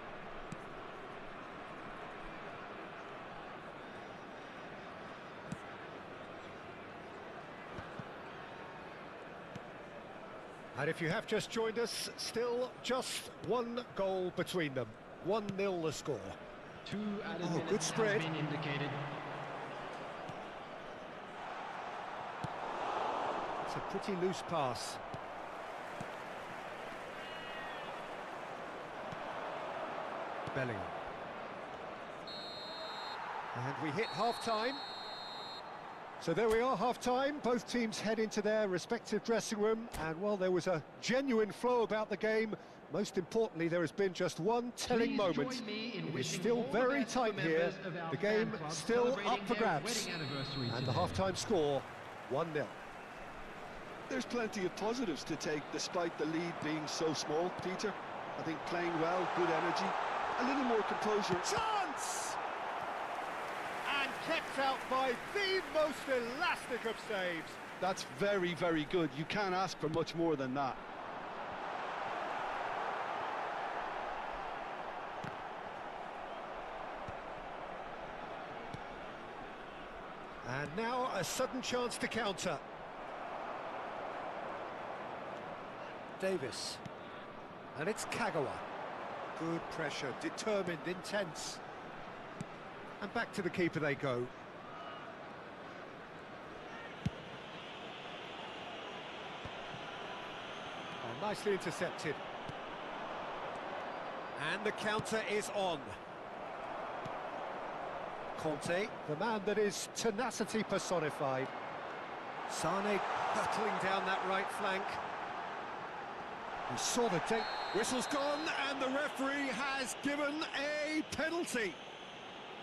And if you have just joined us, still just one goal between them. 1-0 the score. 2 added Oh, minutes good spread. has been indicated. It's a pretty loose pass. Bellingham. And we hit half-time. So there we are, half-time. Both teams head into their respective dressing room. And, well, there was a genuine flow about the game. Most importantly, there has been just one telling moment. It is still very tight here. The game still up for grabs. And the half-time score, 1-0. There's plenty of positives to take despite the lead being so small, Peter. I think playing well, good energy, a little more composure. Chance! And kept out by the most elastic of saves. That's very, very good. You can't ask for much more than that. And now a sudden chance to counter. Davis. And it's Kagawa. Good pressure, determined, intense. And back to the keeper they go. Oh, nicely intercepted. And the counter is on. Conte, the man that is tenacity personified. Sane battling down that right flank. He saw the tape. Whistle's gone, and the referee has given a penalty.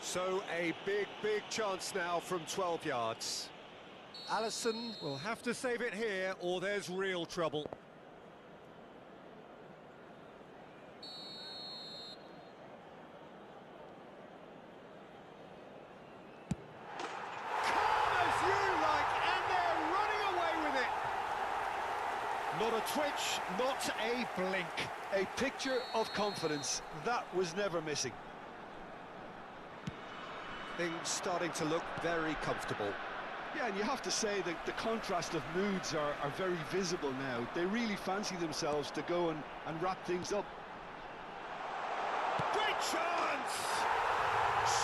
So a big, big chance now from 12 yards. Alisson will have to save it here, or there's real trouble. Not a twitch, not a blink. A picture of confidence. That was never missing. Things starting to look very comfortable. Yeah, and you have to say that the contrast of moods are very visible now. They really fancy themselves to go and wrap things up. Great chance!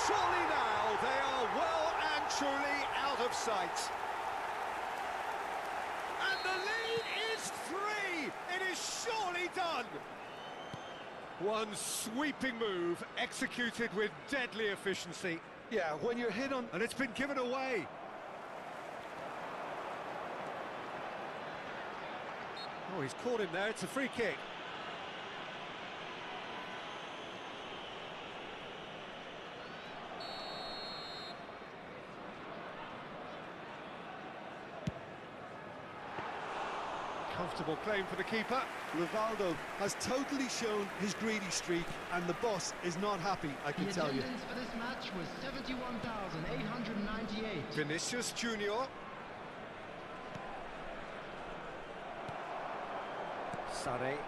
Surely now they are well and truly out of sight. And the lead is 3! It is surely done! One sweeping move, executed with deadly efficiency. Yeah, when you're hit on... And it's been given away. Oh, he's caught him there, it's a free kick. sensible claim for the keeper. Rivaldo has totally shown his greedy streak, and the boss is not happy, I can tell you. The attendance for this match was 71,898. Vinicius Junior. Sarri.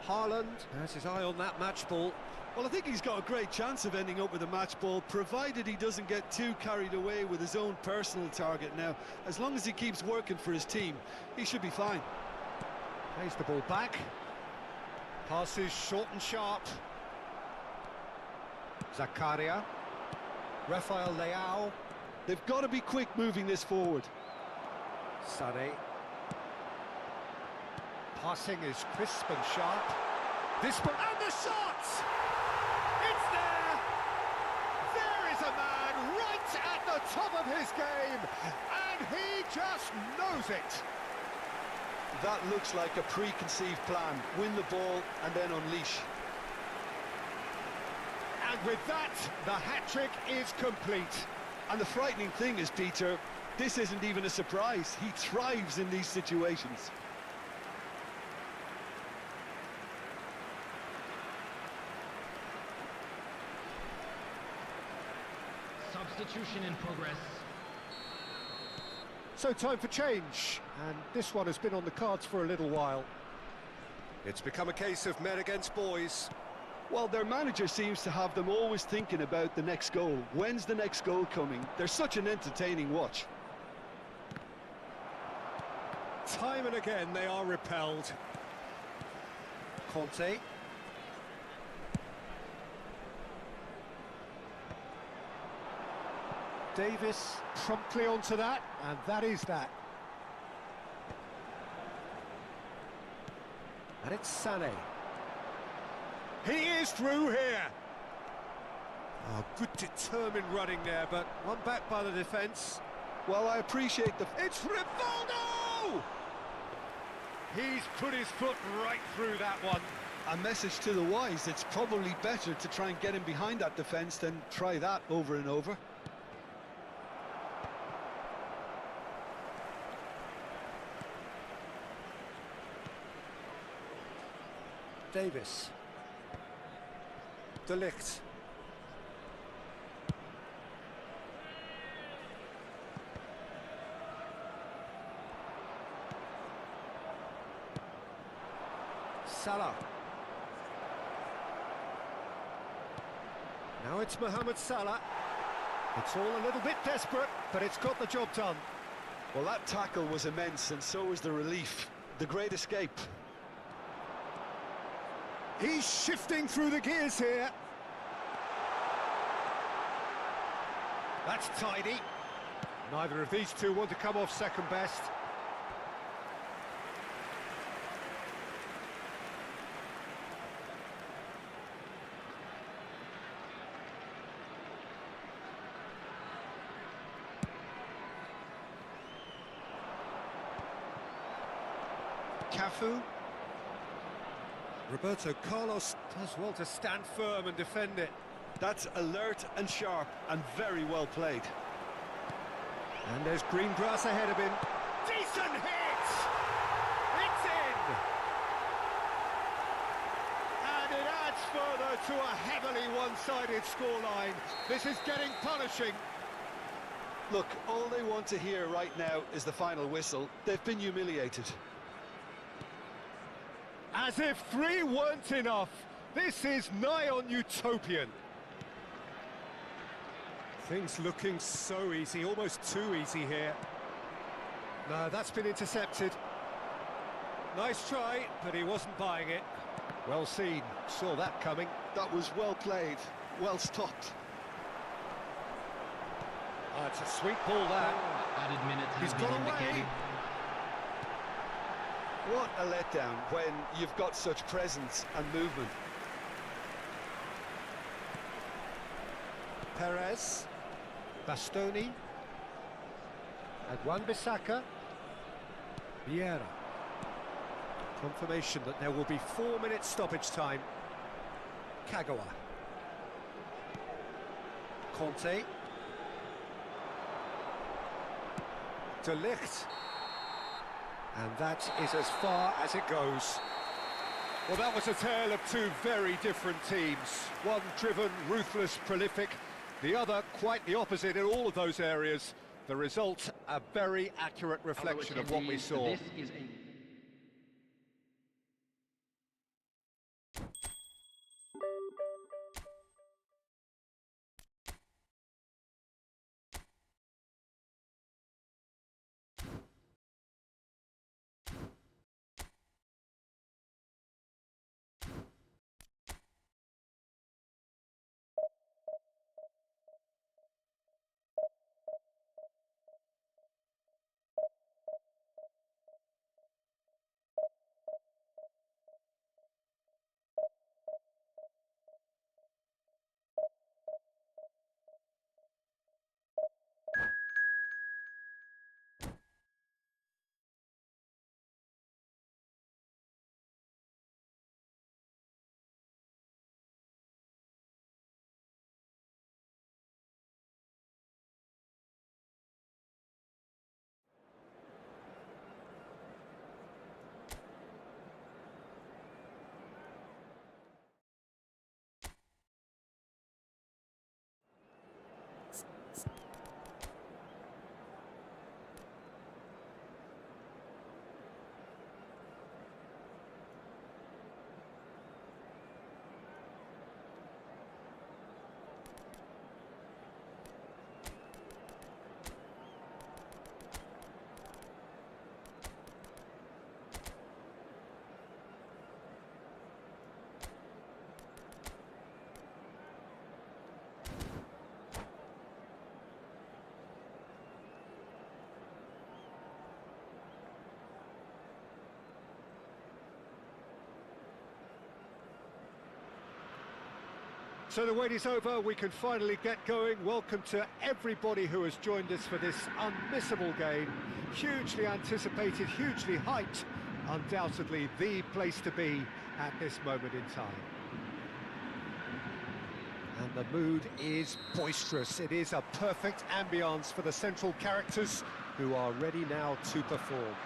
Haaland has his eye on that match ball. Well, I think he's got a great chance of ending up with a match ball, provided he doesn't get too carried away with his own personal target now. As long as he keeps working for his team, he should be fine. Plays the ball back. Passes short and sharp. Zakaria. Rafael Leao. They've got to be quick moving this forward. Sarri. Passing is crisp and sharp. This ball, and the shot! It's there! There is a man right at the top of his game, and he just knows it. That looks like a preconceived plan. Win the ball and then unleash. And with that, the hat-trick is complete. And the frightening thing is, Peter, this isn't even a surprise. He thrives in these situations. Substitution in progress. So time for change, and this one has been on the cards for a little while. It's become a case of men against boys. Well, their manager seems to have them always thinking about the next goal. When's the next goal coming? They're such an entertaining watch. Time and again they are repelled. Conte. Davis promptly onto that, and that is that. And it's Sané. He is through here. Oh, good determined running there, but one back by the defence. Well, I appreciate the... It's Rivaldo! He's put his foot right through that one. A message to the wise, it's probably better to try and get him behind that defence than try that over and over. Davis. De Ligt. Salah. Now it's Mohamed Salah. It's all a little bit desperate, but it's got the job done. Well, that tackle was immense, and so was the relief. The great escape. He's shifting through the gears here. That's tidy. Neither of these two want to come off second best. Cafu. Roberto Carlos does well to stand firm and defend it. That's alert and sharp and very well played. And there's green grass ahead of him. Decent hit! It's in! And it adds further to a heavily one-sided scoreline. This is getting punishing. Look, all they want to hear right now is the final whistle. They've been humiliated. As if 3 weren't enough. This is nigh on utopian. Things looking so easy, almost too easy here. No, that's been intercepted. Nice try, but he wasn't buying it. Well seen, saw that coming. That was well played, well stopped. Oh, it's a sweet ball that. Added minute has He's been gone away. indicated. What a letdown when you've got such presence and movement. Perez, Bastoni, Wan-Bissaka, Vieira. Confirmation that there will be 4 minutes stoppage time. Kagawa. Conte. De Ligt. And that is as far as it goes. Well, that was a tale of two very different teams. One driven, ruthless, prolific. The other quite the opposite in all of those areas. The result, a very accurate reflection of what we saw. This is a So the wait is over, we can finally get going. Welcome to everybody who has joined us for this unmissable game. Hugely anticipated, hugely hyped. Undoubtedly the place to be at this moment in time. And the mood is boisterous. It is a perfect ambience for the central characters who are ready now to perform.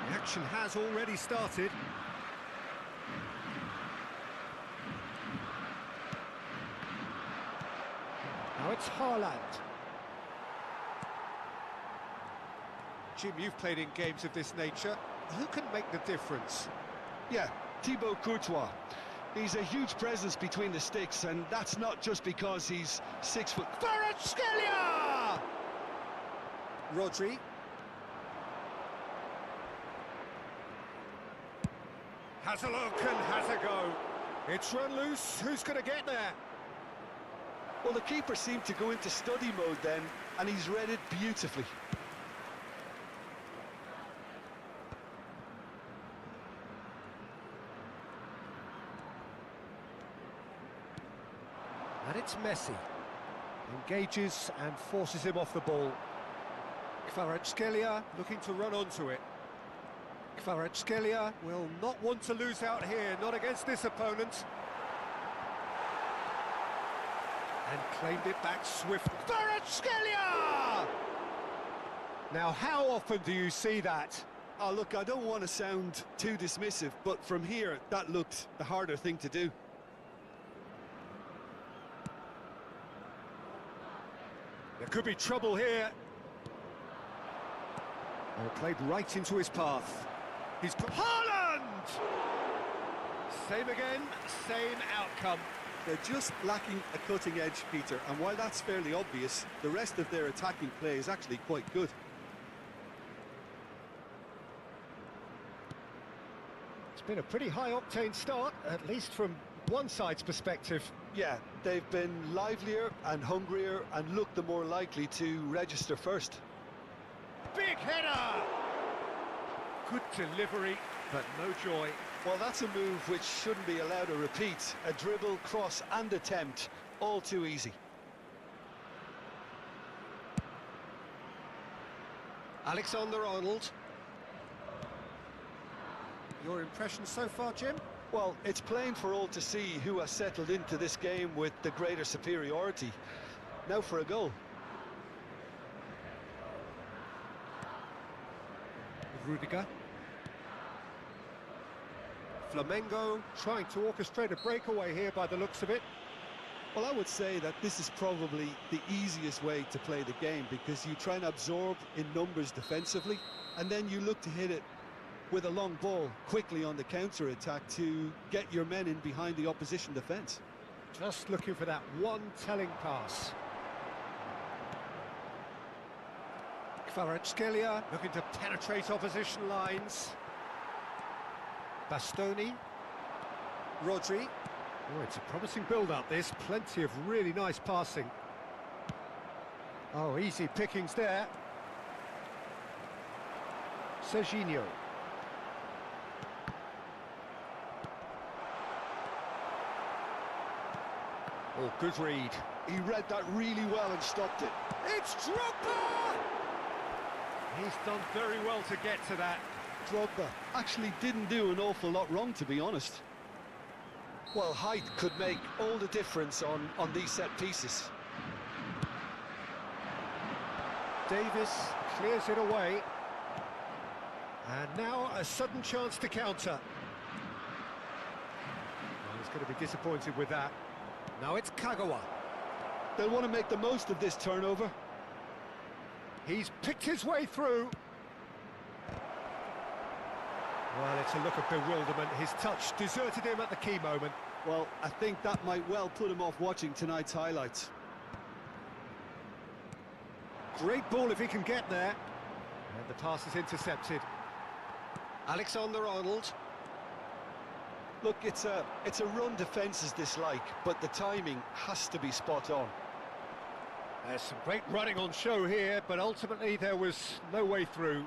The action has already started. Now it's Haaland. Jim, you've played in games of this nature. Who can make the difference? Yeah, Thibaut Courtois. He's a huge presence between the sticks, and that's not just because he's 6 foot... Kvaratskhelia! Rodri. Has a look and has a go. It's run loose. Who's going to get there? Well, the keeper seemed to go into study mode then, and he's read it beautifully. And it's Messi. Engages and forces him off the ball. Kvaratskhelia looking to run onto it. Kvaratskhelia will not want to lose out here, not against this opponent. And claimed it back swift. Kvaratskhelia! Now, how often do you see that? Oh, look, I don't want to sound too dismissive, but from here, that looked the harder thing to do. There could be trouble here. Oh, played right into his path. He's put Haaland! Same again, same outcome. They're just lacking a cutting edge, Peter, and while that's fairly obvious, the rest of their attacking play is actually quite good. It's been a pretty high-octane start, at least from one side's perspective. Yeah, they've been livelier and hungrier and looked the more likely to register first. Big header! Good delivery, but no joy. Well, that's a move which shouldn't be allowed to repeat. A dribble, cross and attempt, all too easy. Alexander-Arnold. Your impression so far, Jim? Well, it's plain for all to see who has settled into this game with the greater superiority. Now for a goal. Rudiger. Flamengo trying to orchestrate a breakaway here by the looks of it. Well, I would say that this is probably the easiest way to play the game, because you try and absorb in numbers defensively, and then you look to hit it with a long ball quickly on the counter-attack to get your men in behind the opposition defence. Just looking for that one telling pass. Kvaratskhelia looking to penetrate opposition lines. Bastoni. Rodri. Oh, it's a promising build-up, this. Plenty of really nice passing. Oh, easy pickings there. Serginho. Oh, good read. He read that really well and stopped it. It's Drogba! He's done very well to get to that. Drogba actually didn't do an awful lot wrong, to be honest. Well, height could make all the difference on these set pieces. Davis clears it away. And now a sudden chance to counter. Well, he's going to be disappointed with that. Now it's Kagawa. They'll want to make the most of this turnover. He's picked his way through. Well, it's a look of bewilderment. His touch deserted him at the key moment. Well, I think that might well put him off watching tonight's highlights. Great ball if he can get there. And the pass is intercepted. Alexander-Arnold. Look, it's a run defence's dislike, but the timing has to be spot on. There's some great running on show here, but ultimately there was no way through.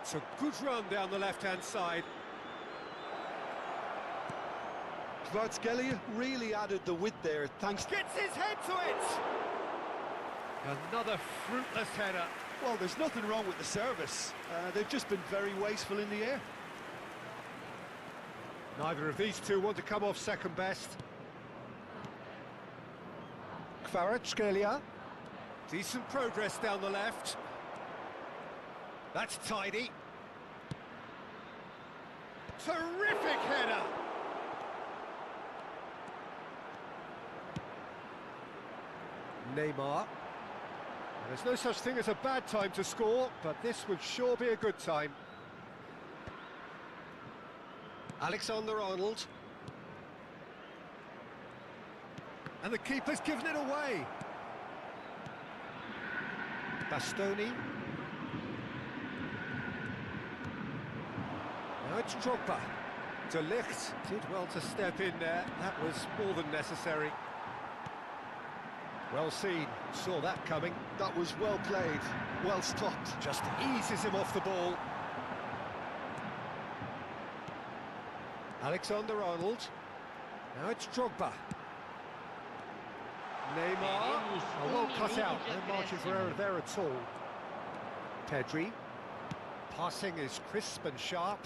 It's a good run down the left-hand side. Kvaratskhelia really added the width there, thanks... Gets his head to it! Another fruitless header. Well, there's nothing wrong with the service. They've just been very wasteful in the air. Neither of these two want to come off second best. Kvaratskhelia. Decent progress down the left. That's tidy. Terrific header. Neymar. There's no such thing as a bad time to score, but this would sure be a good time. Alexander-Arnold. And the keeper's given it away. Bastoni. Now it's Drogba. De Ligt did well to step in there. That was more than necessary. Well seen, saw that coming. That was well played, well stopped. Just eases him off the ball. Alexander-Arnold. Now it's Drogba. Neymar. Oh, well cut out, no margin for error there at all. Pedri. Passing is crisp and sharp.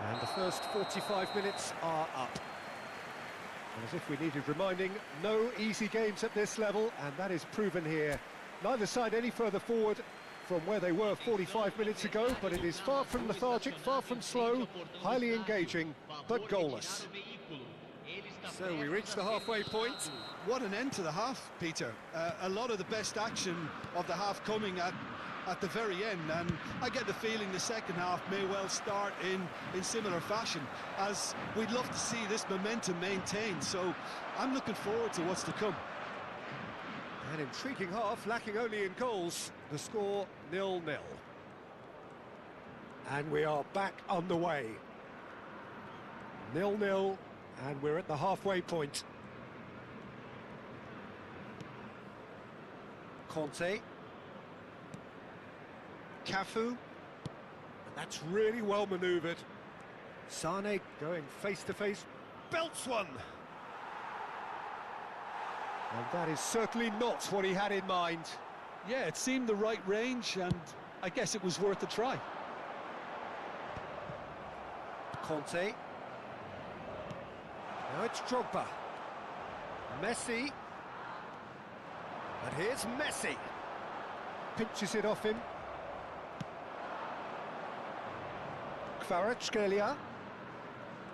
And the first 45 minutes are up. As if we needed reminding, no easy games at this level, and that is proven here. Neither side any further forward from where they were 45 minutes ago, but it is far from lethargic, far from slow, highly engaging, but goalless. So we reach the halfway point. What an end to the half, Peter. A lot of the best action of the half coming at the very end, and I get the feeling the second half may well start in similar fashion, as we'd love to see this momentum maintained, so I'm looking forward to what's to come. An intriguing half, lacking only in goals. The score 0-0. And we are back underway. 0-0, and we're at the halfway point. Conte. Cafu, and that's really well manoeuvred. Sane going face-to-face, belts one! And that is certainly not what he had in mind. Yeah, it seemed the right range, and I guess it was worth a try. Conte. Now it's Drogba. Messi. And here's Messi. Pinches it off him. Kvaratskhelia.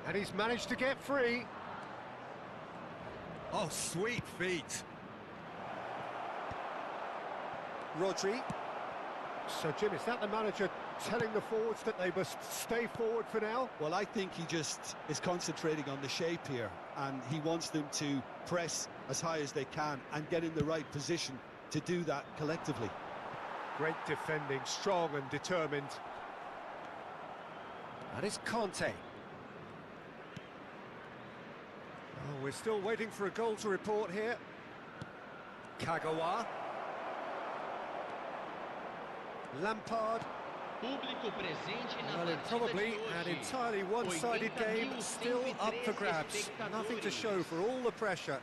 And he's managed to get free. Oh, sweet feet. Rodri. So, Jim, is that the manager telling the forwards that they must stay forward for now? Well, I think he just is concentrating on the shape here, and he wants them to press as high as they can and get in the right position to do that collectively. Great defending, strong and determined. That is Conte. Oh, we're still waiting for a goal to report here. Kagawa. Lampard. Well, in probably an entirely one-sided game, still up for grabs. Nothing to show for all the pressure.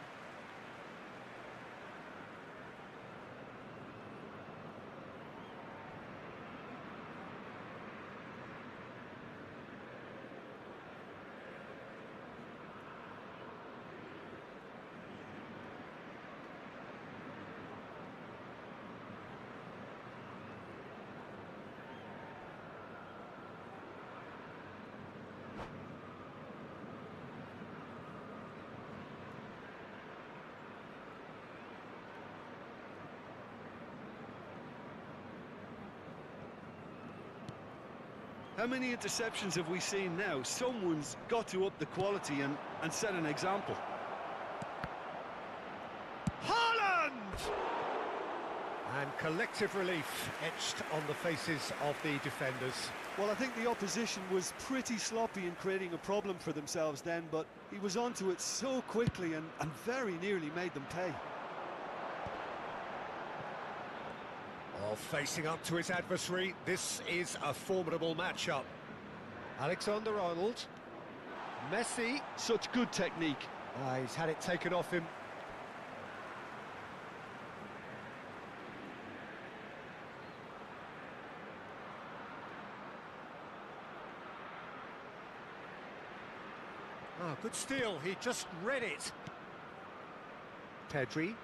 How many interceptions have we seen now? Someone's got to up the quality and set an example. Haaland! And collective relief etched on the faces of the defenders. Well, I think the opposition was pretty sloppy in creating a problem for themselves then, but he was onto it so quickly and very nearly made them pay. Oh, facing up to his adversary, this is a formidable matchup. Alexander-Arnold. Messi. Such good technique. He's had it taken off him. Oh, good steal, he just read it. Pedri,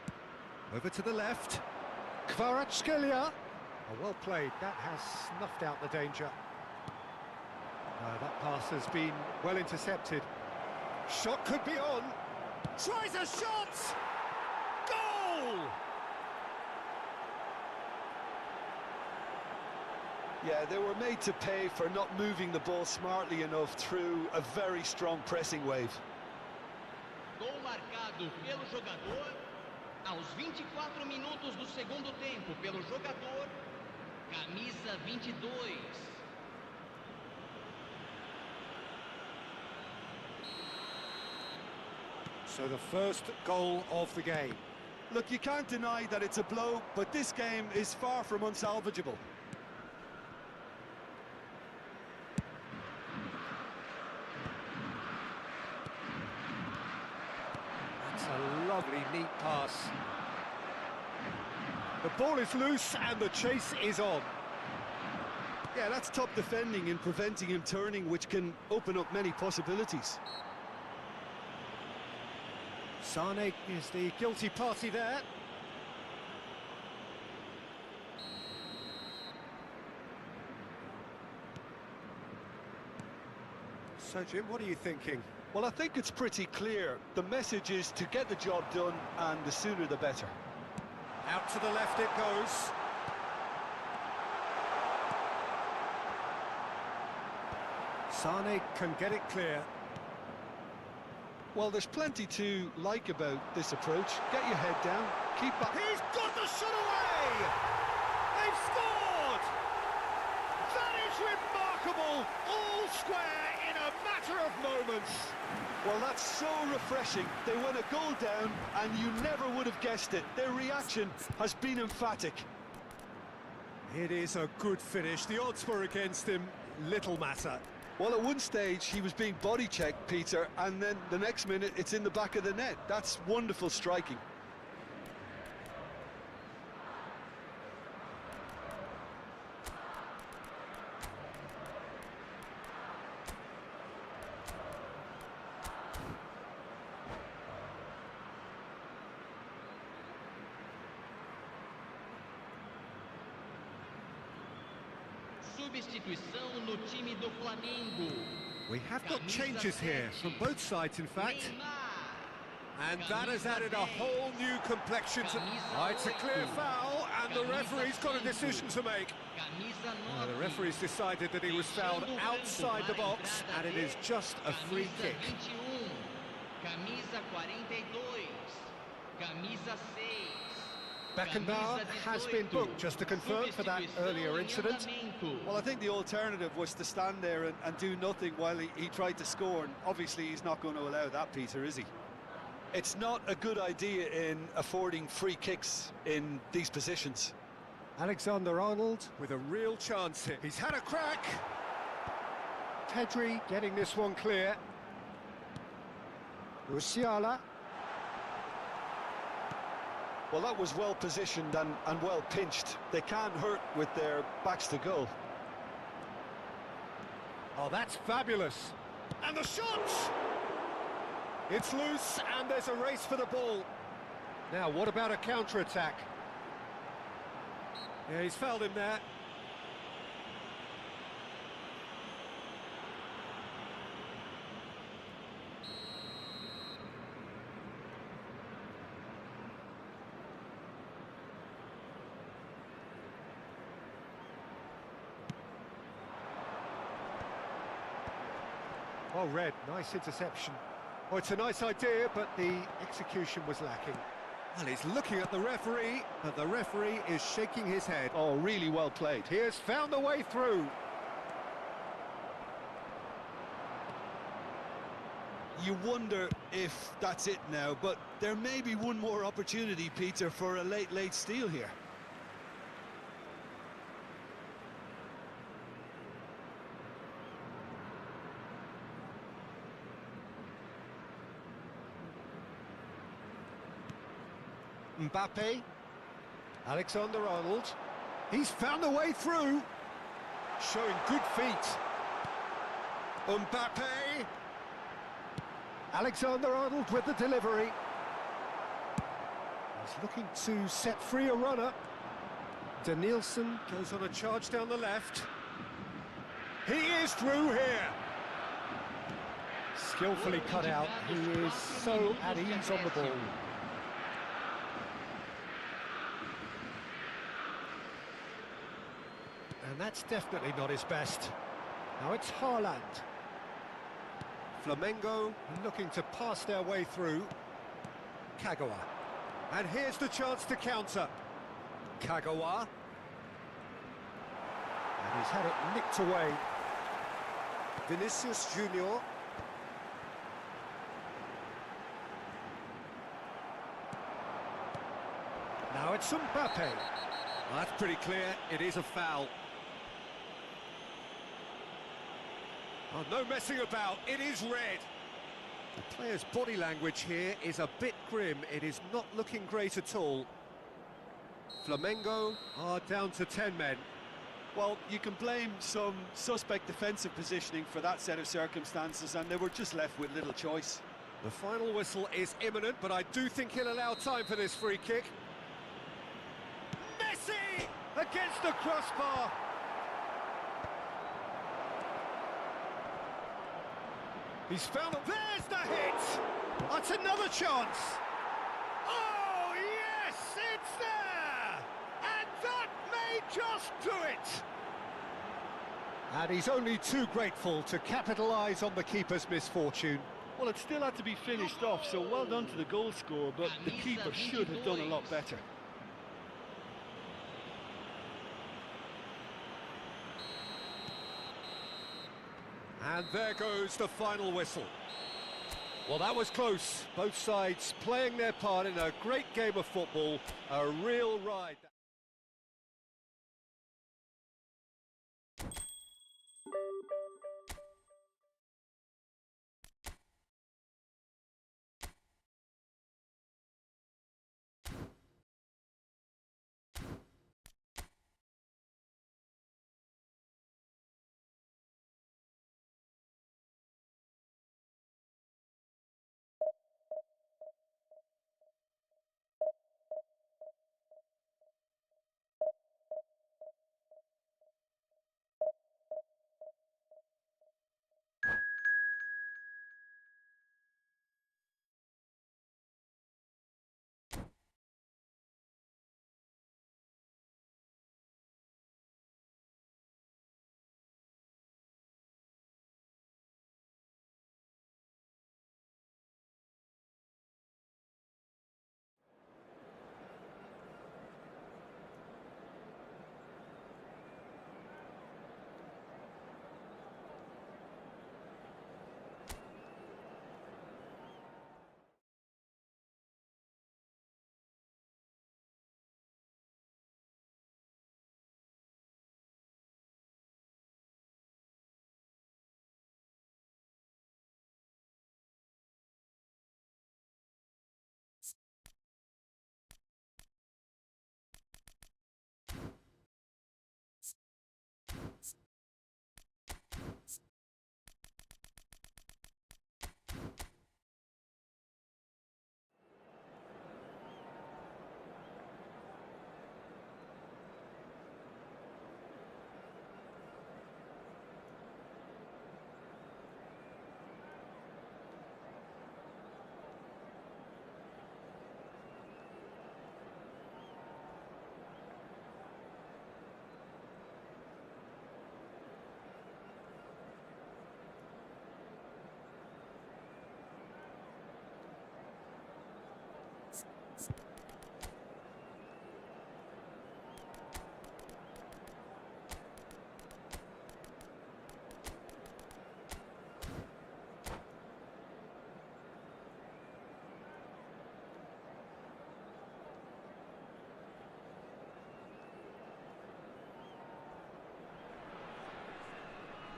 over to the left. Kvaratskhelia. Oh, well played, that has snuffed out the danger. That pass has been well intercepted. Shot could be on. Tries a shot! Goal! Yeah, they were made to pay for not moving the ball smartly enough through a very strong pressing wave. Gol marcado pelo jogador aos 24 minutos do segundo tempo pelo jogador camisa 22. So the first goal of the game. Look, you can't deny that it's a blow, but this game is far from unsalvageable. That's a lovely, neat pass. The ball is loose and the chase is on. Yeah, that's top defending and preventing him turning, which can open up many possibilities. Sane is the guilty party there. So, Jim, what are you thinking? Well, I think it's pretty clear. The message is to get the job done, and the sooner the better. Out to the left it goes. Sane can get it clear. Well, there's plenty to like about this approach. Get your head down, keep up. He's got the shot away! They've scored! That is remarkable! All square in a matter of moments. Well, that's so refreshing. They went a goal down, and you never would have guessed it. Their reaction has been emphatic. It is a good finish. The odds were against him. Little matter. Well, at one stage, he was being body-checked, Peter, and then the next minute, it's in the back of the net. That's wonderful striking. substituição no time do Flamengo. We have got changes here from both sides, in fact. And that has added a whole new complexion to... Oh, it's a clear foul, and the referee's got a decision to make. The referee's decided that he was fouled outside the box, and it is just a free kick. Camisa 42, camisa 6. Beckenbauer has been booked, just to confirm, for that earlier incident. Well, I think the alternative was to stand there and do nothing while he tried to score, and obviously he's not going to allow that, Peter, is he? It's not a good idea in affording free kicks in these positions. Alexander-Arnold with a real chance here. He's had a crack. Pedri getting this one clear. Musiala. Well, that was well positioned and well pinched. They can't hurt with their backs to goal. Oh, that's fabulous. And the shot! It's loose, and there's a race for the ball. Now, what about a counter-attack? Yeah, he's fouled him there. Well read, nice interception. Oh, it's a nice idea, but the execution was lacking. Well, he's looking at the referee, but the referee is shaking his head. Oh, really well played. He has found a way through. You wonder if that's it now, but there may be one more opportunity, Peter, for a late steal here. Mbappe, Alexander-Arnold, he's found a way through, showing good feet. Mbappe, Alexander-Arnold with the delivery. He's looking to set free a runner. Danielson goes on a charge down the left. He is through here. Skillfully cut out. He is so at ease on the ball. And that's definitely not his best. Now it's Haaland. Flamengo looking to pass their way through. Kagawa. And here's the chance to counter. Kagawa. And he's had it nicked away. Vinicius Junior. Now it's Mbappe. Well, that's pretty clear. It is a foul. Oh, no messing about, it is red. The player's body language here is a bit grim. It is not looking great at all. Flamengo are down to 10 men. Well, you can blame some suspect defensive positioning for that set of circumstances, and they were just left with little choice. The final whistle is imminent, but I do think he'll allow time for this free kick. Messi against the crossbar. He's found... There's the hit! That's another chance! Oh, yes! It's there! And that may just do it! And he's only too grateful to capitalise on the keeper's misfortune. Well, it still had to be finished off, so well done to the goal scorer, but the keeper should have done a lot better. And there goes the final whistle. Well, that was close. Both sides playing their part in a great game of football. A real ride.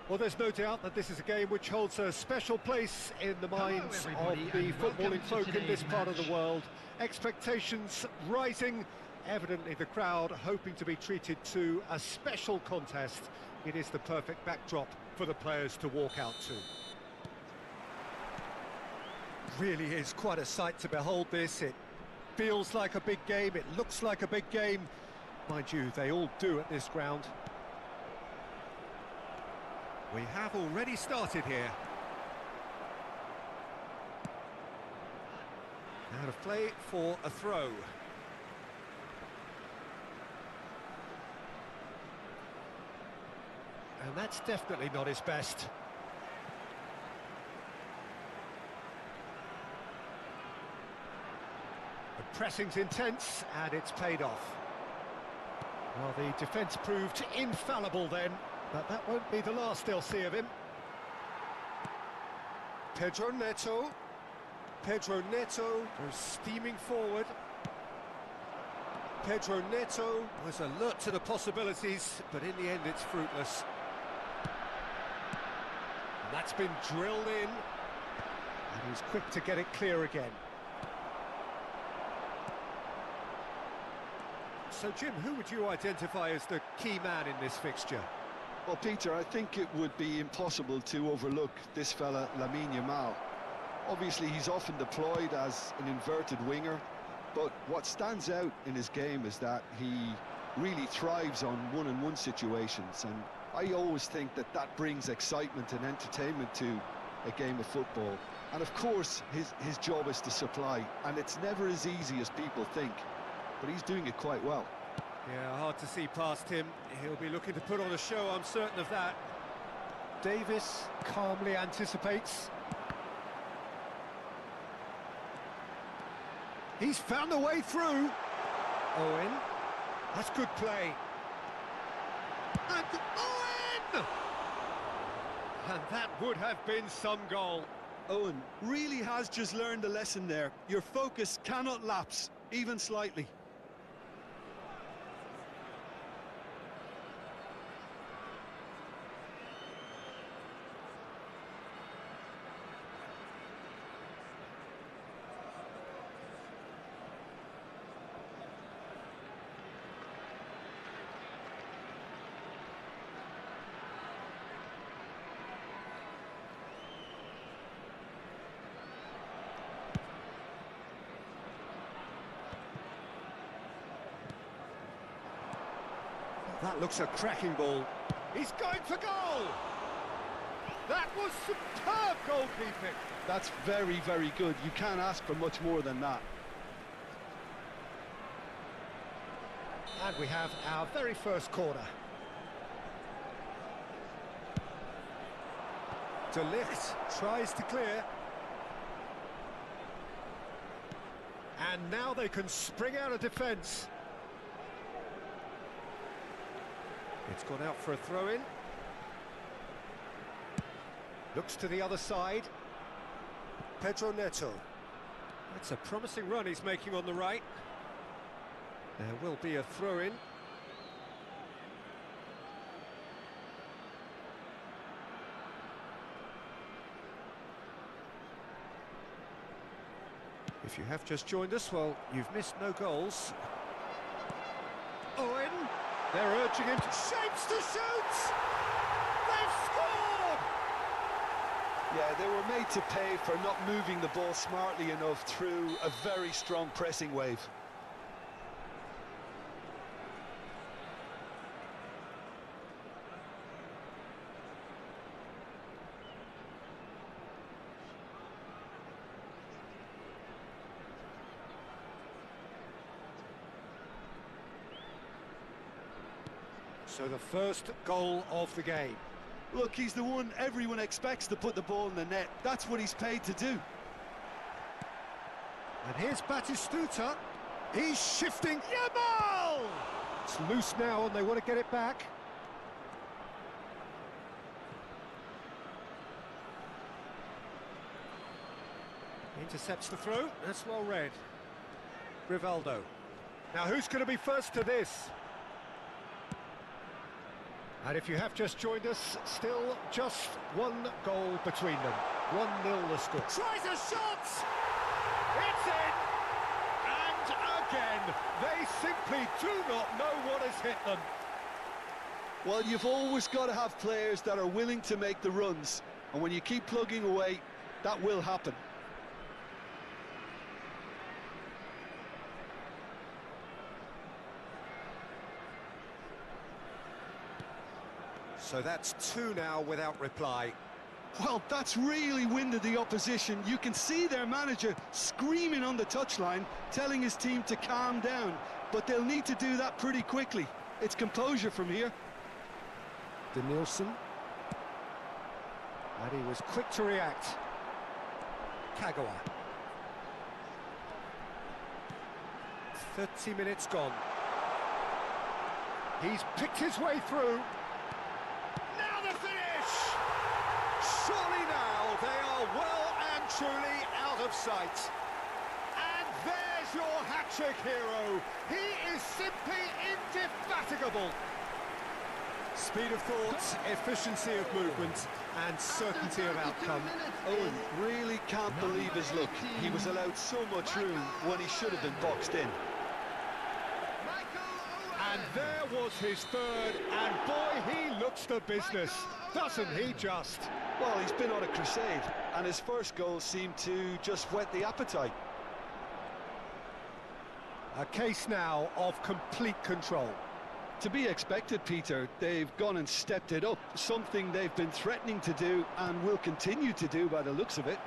Well, there's no doubt that this is a game which holds a special place in the minds of the footballing folk in this part of the world. Expectations rising, evidently the crowd hoping to be treated to a special contest. It is the perfect backdrop for the players to walk out to. Really is quite a sight to behold this. It feels like a big game, it looks like a big game. Mind you, they all do at this ground. We have already started here. Out of play for a throw. And that's definitely not his best. The pressing's intense, and it's paid off. Well, the defence proved infallible then, but that won't be the last they'll see of him. Pedro Neto. Pedro Neto goes steaming forward. Pedro Neto was alert to the possibilities, but in the end it's fruitless. And that's been drilled in, and he's quick to get it clear again. So, Jim, who would you identify as the key man in this fixture? Well, Peter, I think it would be impossible to overlook this fella, Lamine Yamal. Obviously, he's often deployed as an inverted winger, but what stands out in his game is that he really thrives on one-on-one situations, and I always think that that brings excitement and entertainment to a game of football. And of course, his job is to supply, and it's never as easy as people think, but he's doing it quite well. Yeah, hard to see past him. He'll be looking to put on a show, I'm certain of that. Davis calmly anticipates. He's found a way through. Owen, that's good play. And Owen! And that would have been some goal. Owen really has just learned a lesson there. Your focus cannot lapse, even slightly. That looks a cracking ball. He's going for goal! That was superb goalkeeping. That's very, very good. You can't ask for much more than that. And we have our very first corner. De Ligt tries to clear. And now they can spring out of defence. It's gone out for a throw-in. Looks to the other side. Pedro Neto. That's a promising run he's making on the right. There will be a throw-in. If you have just joined us, well, you've missed no goals. Owen! They're urging him to shapes to shoot! They've scored! Yeah, they were made to pay for not moving the ball smartly enough through a very strong pressing wave. So the first goal of the game. Look, he's the one everyone expects to put the ball in the net. That's what he's paid to do. And here's Batistuta. He's shifting. Yamal! It's loose now and they want to get it back. Intercepts the throw. That's well read. Rivaldo. Now who's going to be first to this? And if you have just joined us, still just one goal between them. 1-0 the score. Tries a shot! It's in! And again, they simply do not know what has hit them. Well, you've always got to have players that are willing to make the runs. And when you keep plugging away, that will happen. So that's 2 now without reply. Well, that's really winded the opposition. You can see their manager screaming on the touchline, telling his team to calm down. But they'll need to do that pretty quickly. It's composure from here. Nielsen. And he was quick to react. Kagawa. 30 minutes gone. He's picked his way through. Now the finish! Surely now they are well and truly out of sight. And there's your hat-trick hero. He is simply indefatigable. Speed of thought, efficiency of movement, and certainty of outcome. Owen really can't believe his luck. He was allowed so much room when he should have been boxed in. And there was his third, and boy, he looks the business, doesn't he just? Well, he's been on a crusade, and his first goal seemed to just whet the appetite. A case now of complete control. To be expected, Peter. They've gone and stepped it up, something they've been threatening to do and will continue to do by the looks of it.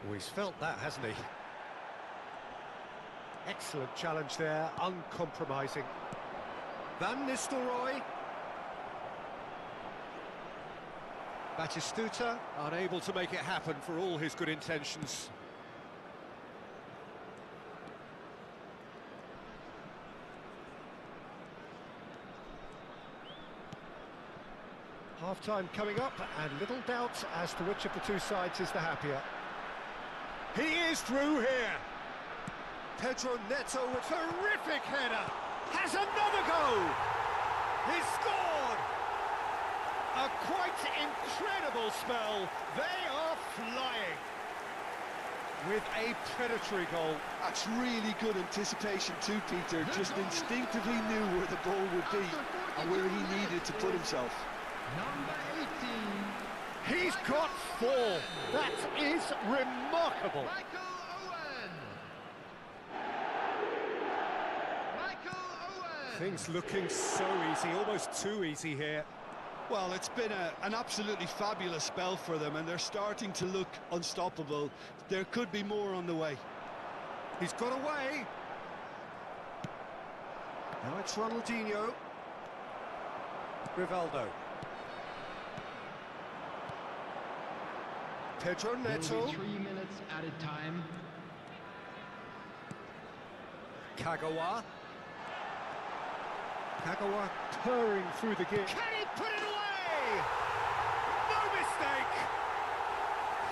Oh, he's felt that, hasn't he? Excellent challenge there, uncompromising. Van Nistelrooy. Batistuta, unable to make it happen for all his good intentions. Half-time coming up, and little doubt as to which of the two sides is the happier. He is through here. Pedro Neto with terrific header. Has another go. He's scored. A quite incredible spell. They are flying. With a predatory goal. That's really good anticipation too, Peter. Just instinctively knew where the ball would be and where he needed to put himself. Number 18. He's got 4. That is remarkable. Michael Owen. Things looking so easy, almost too easy here. Well, it's been an absolutely fabulous spell for them, and they're starting to look unstoppable. There could be more on the way. He's got away. Now it's Ronaldinho. Rivaldo. Pedro Neto. 3 minutes at a time. Kagawa. Kagawa purring through the gear. Can he put it away? No mistake.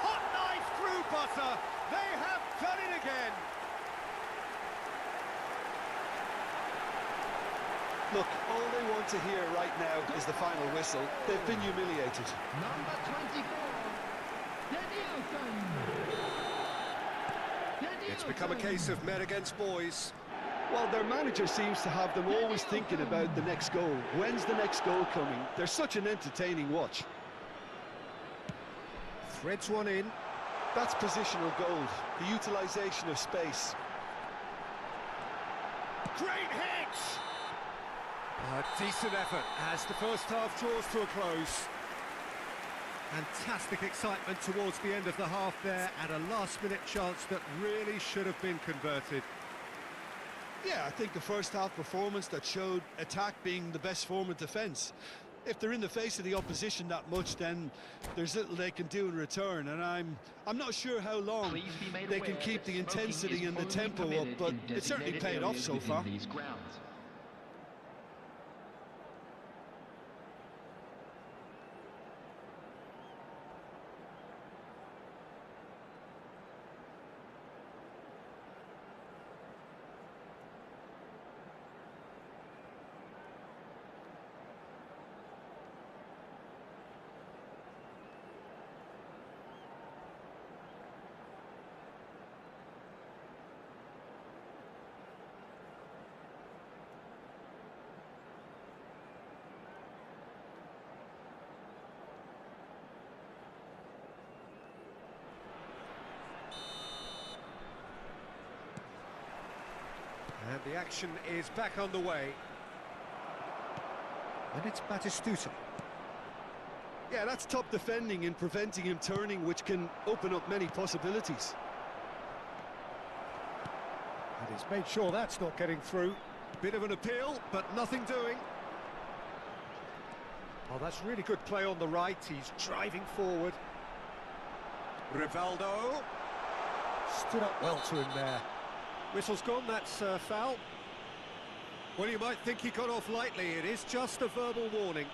Hot knife through butter. They have done it again. Look, all they want to hear right now is the final whistle. They've been humiliated. Number 24. It's become a case of men against boys. Well, their manager seems to have them always thinking about the next goal. When's the next goal coming? They're such an entertaining watch. Threads one in. That's positional gold, the utilisation of space. Great hit! A decent effort as the first half draws to a close. Fantastic excitement towards the end of the half there, and a last-minute chance that really should have been converted. Yeah, I think the first half performance that showed attack being the best form of defence. If they're in the face of the opposition that much, then there's little they can do in return, and I'm not sure how long they can keep the intensity and the tempo up, but it's certainly paid off so far. And the action is back on the way. And it's Batistuta. Yeah, that's top defending and preventing him turning, which can open up many possibilities. And he's made sure that's not getting through. Bit of an appeal, but nothing doing. Oh, that's really good play on the right. He's driving forward. Rivaldo. Stood up well to him there. Whistle's gone, that's foul. Well, you might think he got off lightly. It is just a verbal warning.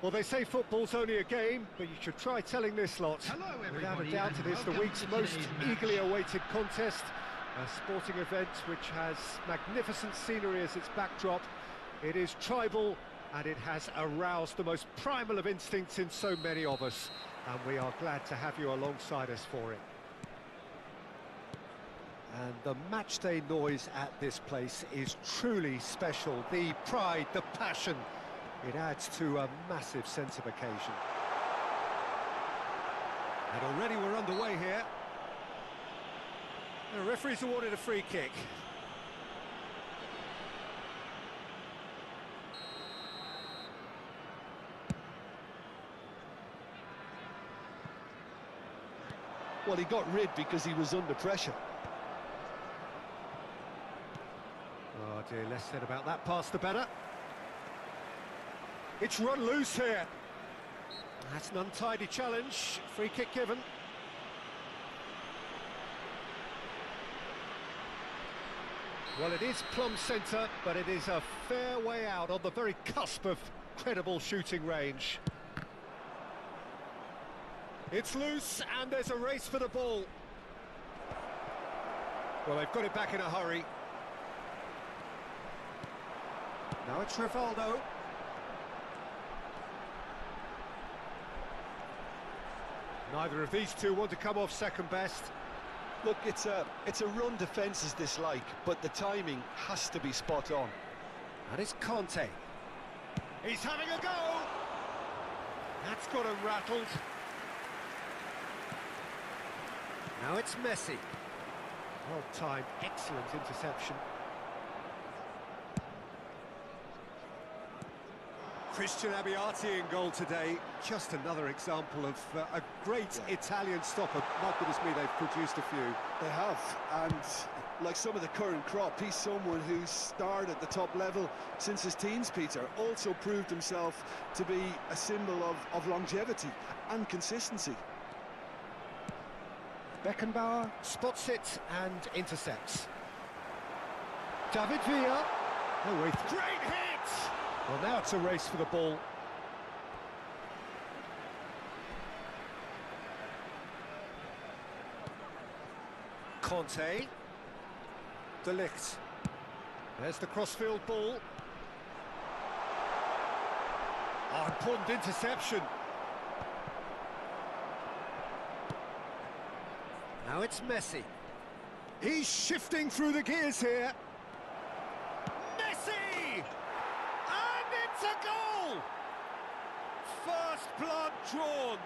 Well, they say football's only a game, but you should try telling this lot. Hello, Without a everybody, doubt, and it is the welcome week's to most today's match. eagerly awaited contest. A sporting event which has magnificent scenery as its backdrop. It is tribal, and it has aroused the most primal of instincts in so many of us. And we are glad to have you alongside us for it. And the matchday noise at this place is truly special. The pride, the passion, it adds to a massive sense of occasion. And already we're underway here. The referee's awarded a free kick. Well, he got rid because he was under pressure. Oh dear, less said about that pass the better. It's run loose here. That's an untidy challenge. Free kick given. Well, it is plumb centre, but it is a fair way out on the very cusp of credible shooting range. It's loose, and there's a race for the ball. Well, they've got it back in a hurry. Now it's Rivaldo. Neither of these two want to come off second best. Look, it's a run defence is dislike, but the timing has to be spot on. And it's Conte. He's having a go! That's got him rattled. Now it's Messi. Well timed, excellent interception. Christian Abbiati in goal today. Just another example of a great Italian stopper. My goodness me, they've produced a few. They have, and like some of the current crop, he's someone who's starred at the top level since his teens, Peter. Also proved himself to be a symbol of longevity and consistency. Beckenbauer spots it and intercepts. David Villa. Oh, with great hit! Well, now it's a race for the ball. Conte. De Ligt. There's the crossfield ball. Oh, important interception. Now it's Messi. He's shifting through the gears here. Messi! And it's a goal! First blood drawn.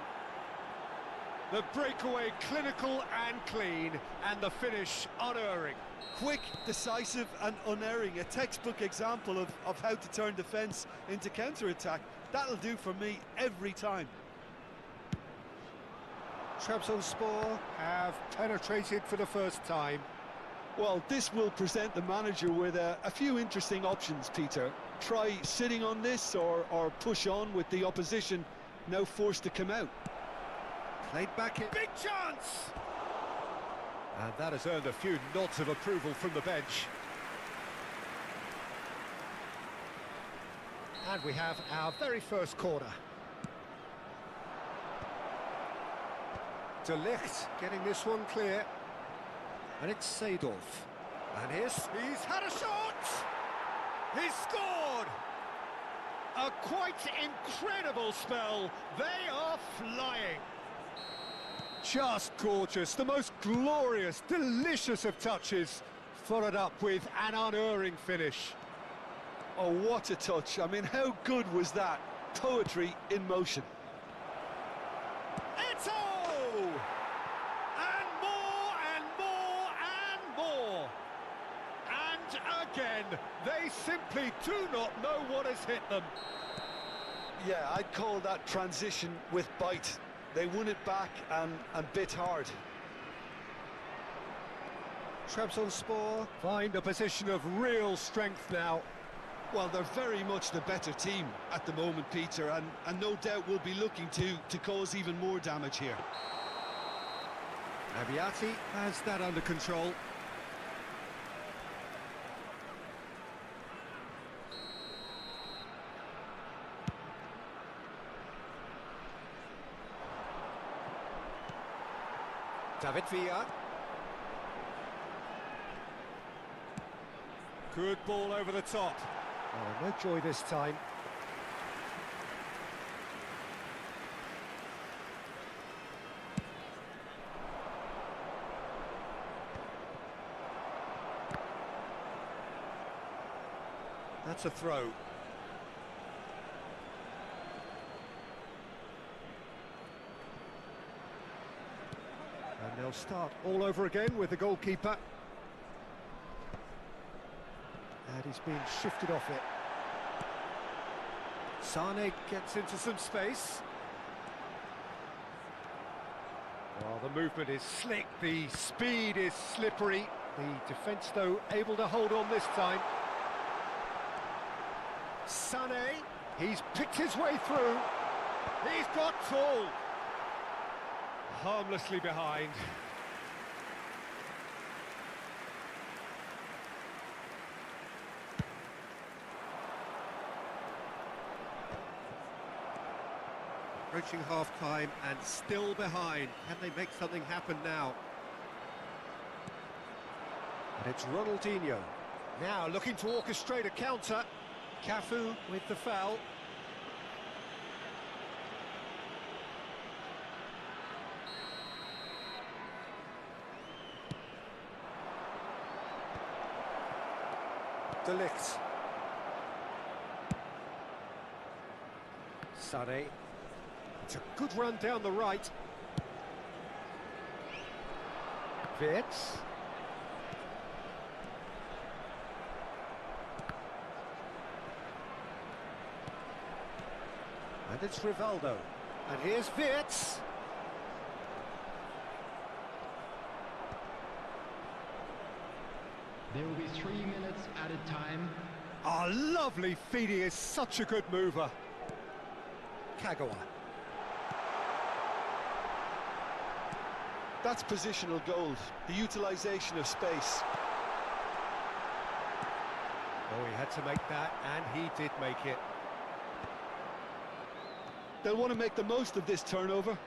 The breakaway clinical and clean, and the finish unerring. Quick, decisive and unerring. A textbook example of how to turn defence into counter-attack. That'll do for me every time. Trabzonspor have penetrated for the first time. Well, this will present the manager with a few interesting options, Peter. Try sitting on this or push on with the opposition now forced to come out. Played back in. Big chance! And that has earned a few nods of approval from the bench. And we have our very first corner. De Ligt getting this one clear. And it's Seedorf. And he's had a shot! He's scored! A quite incredible spell. They are flying. Just gorgeous. The most glorious, delicious of touches. Followed up with an unerring finish. Oh, what a touch. I mean, how good was that? Poetry in motion. It's all! And more and more and more. And again, they simply do not know what has hit them. Yeah, I'd call that transition with bite. They won it back and bit hard. Trabzonspor find a position of real strength now. Well, they're very much the better team at the moment, Peter, and no doubt will be looking to cause even more damage here. Abbiati has that under control. David Villa. Good ball over the top. Oh, no joy this time. That's a throw. And they'll start all over again with the goalkeeper. And he's being shifted off it. Sane gets into some space. Well, the movement is slick, the speed is slippery. The defence, though, able to hold on this time. Sane, he's picked his way through. He's got tall. Harmlessly behind. Approaching half-time and still behind. Can they make something happen now? And it's Ronaldinho. Now looking to orchestrate a counter. Cafu with the foul. De Ligt. Sane. It's a good run down the right. Wirtz. And it's Rivaldo. And here's Wirtz. There will be 3 minutes added time. Oh, lovely feed. He is such a good mover. Kagawa. That's positional gold, the utilisation of space. Oh, he had to make that, and he did make it. They'll want to make the most of this turnover.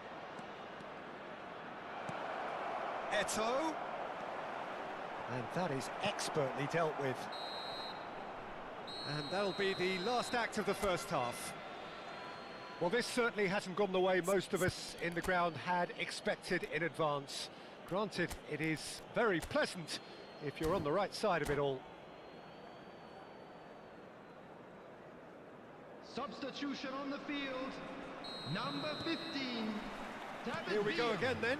Eto'o. And that is expertly dealt with. And that'll be the last act of the first half. Well, this certainly hasn't gone the way most of us in the ground had expected in advance. Granted, it is very pleasant if you're on the right side of it all. Substitution on the field. Number 15. David Here we go Villa. again then.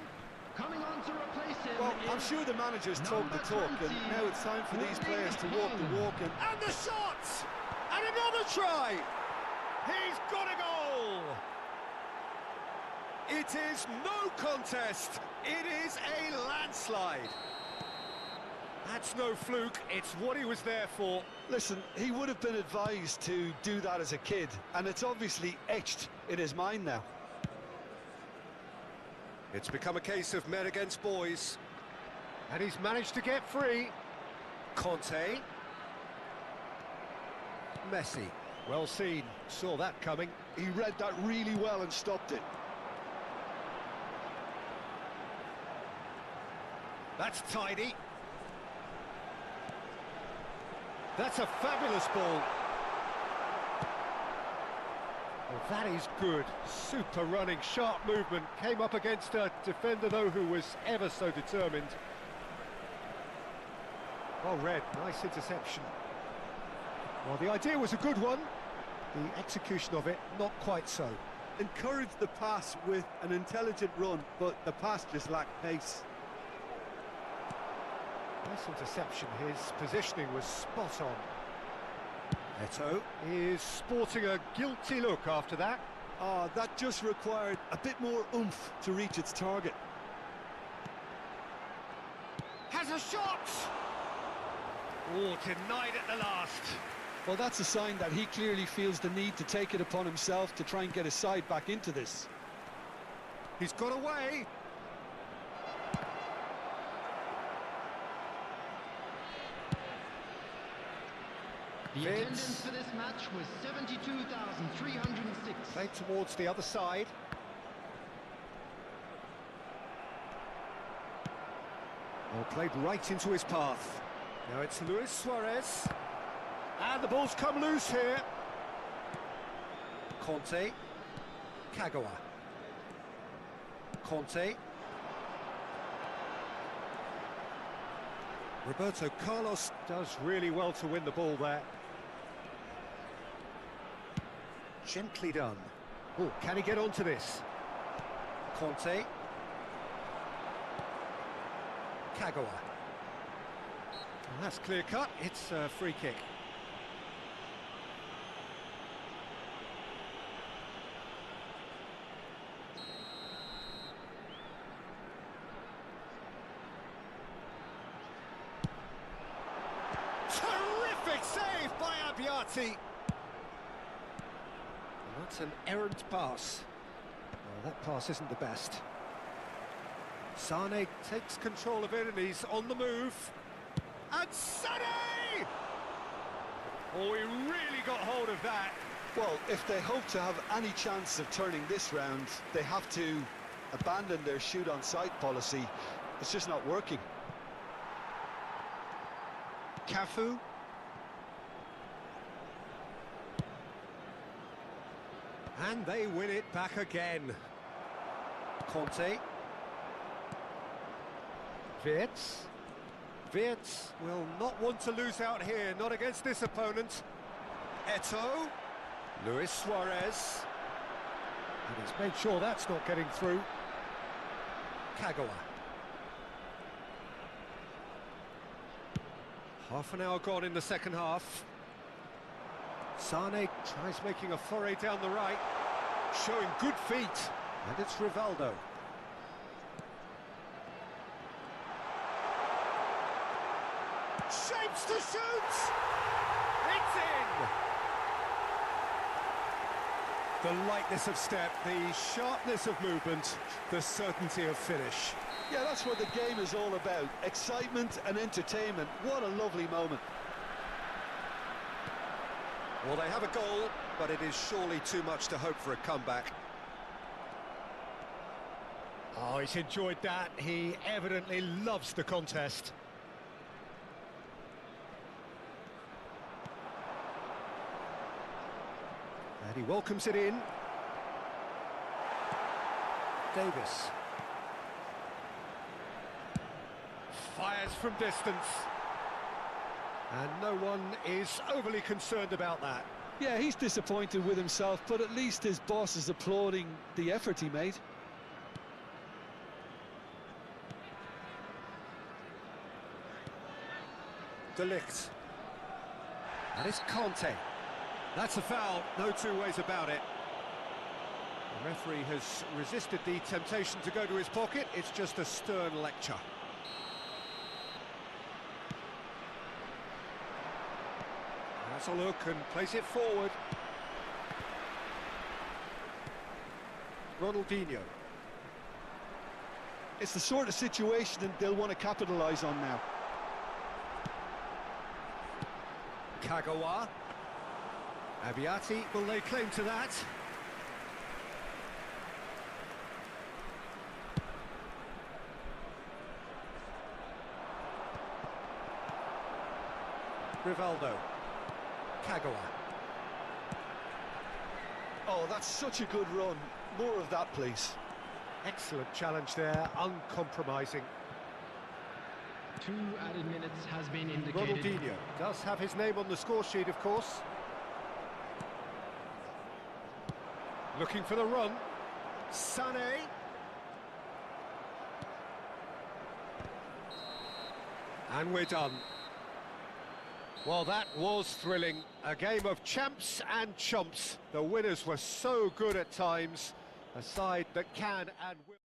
Coming on to replace him. Well, I'm is sure the manager's talked the talk, and 20, now it's time for these players to walk the walk. And And the shot! And another try! He's got a goal! It is no contest. It is a landslide. That's no fluke. It's what he was there for. listen, he would have been advised to do that as a kid, and it's obviously etched in his mind now. It's become a case of men against boys. And he's managed to get free. Conte. Messi. Well seen. Saw that coming. He read that really well and stopped it. That's tidy. That's a fabulous ball. Well, that is good. Super running, sharp movement. Came up against a defender, though, who was ever so determined. Well read. Nice interception. Well, the idea was a good one. The execution of it, not quite so. Encouraged the pass with an intelligent run, but the pass just lacked pace. Nice interception. His positioning was spot on. Eto'o is sporting a guilty look after that. That just required a bit more oomph to reach its target. Has a shot! Oh, denied at the last. Well, that's a sign that he clearly feels the need to take it upon himself to try and get his side back into this. He's got away. The Vince. attendance for this match was 72,306. Played towards the other side. Well, played right into his path. Now it's Luis Suarez. And the ball's come loose here. Conte. Kagawa. Conte. Roberto Carlos does really well to win the ball there. Gently done. Oh, can he get onto this? Conte. Kagawa. And that's clear cut. It's a free kick. Terrific save by Abbiati. And that's an errant pass. Well, that pass isn't the best. Sane takes control of it and he's on the move. And Sane! Oh, he really got hold of that. Well, if they hope to have any chance of turning this round, they have to abandon their shoot-on-sight policy. It's just not working. Cafu. And they win it back again. Conte. Wirtz. Wirtz will not want to lose out here, not against this opponent. Eto'o. Luis Suarez. And he's made sure that's not getting through. Kagawa. Half an hour gone in the second half. Sane tries making a foray down the right, showing good feet, and it's Rivaldo. Shapes to shoot! It's in! The lightness of step, the sharpness of movement, the certainty of finish. Yeah, that's what the game is all about. Excitement and entertainment. What a lovely moment. Well, they have a goal, but it is surely too much to hope for a comeback. Oh, he's enjoyed that. He evidently loves the contest. And he welcomes it in. Davis. Fires from distance. And no one is overly concerned about that. Yeah, he's disappointed with himself, but at least his boss is applauding the effort he made. De Ligt. That is Conte. That's a foul, no two ways about it. The referee has resisted the temptation to go to his pocket. It's just a stern lecture. That's a look and place it forward. Ronaldinho. It's the sort of situation that they'll want to capitalise on now. Kagawa. Abiati, will lay claim to that? Rivaldo. Kagawa. Oh, that's such a good run. More of that, please. Excellent challenge there, uncompromising. 2 added minutes has been indicated. Ronaldinho does have his name on the score sheet, of course. Looking for the run. Sané. And we're done. Well, that was thrilling. A game of champs and chumps. The winners were so good at times. A side that can and will...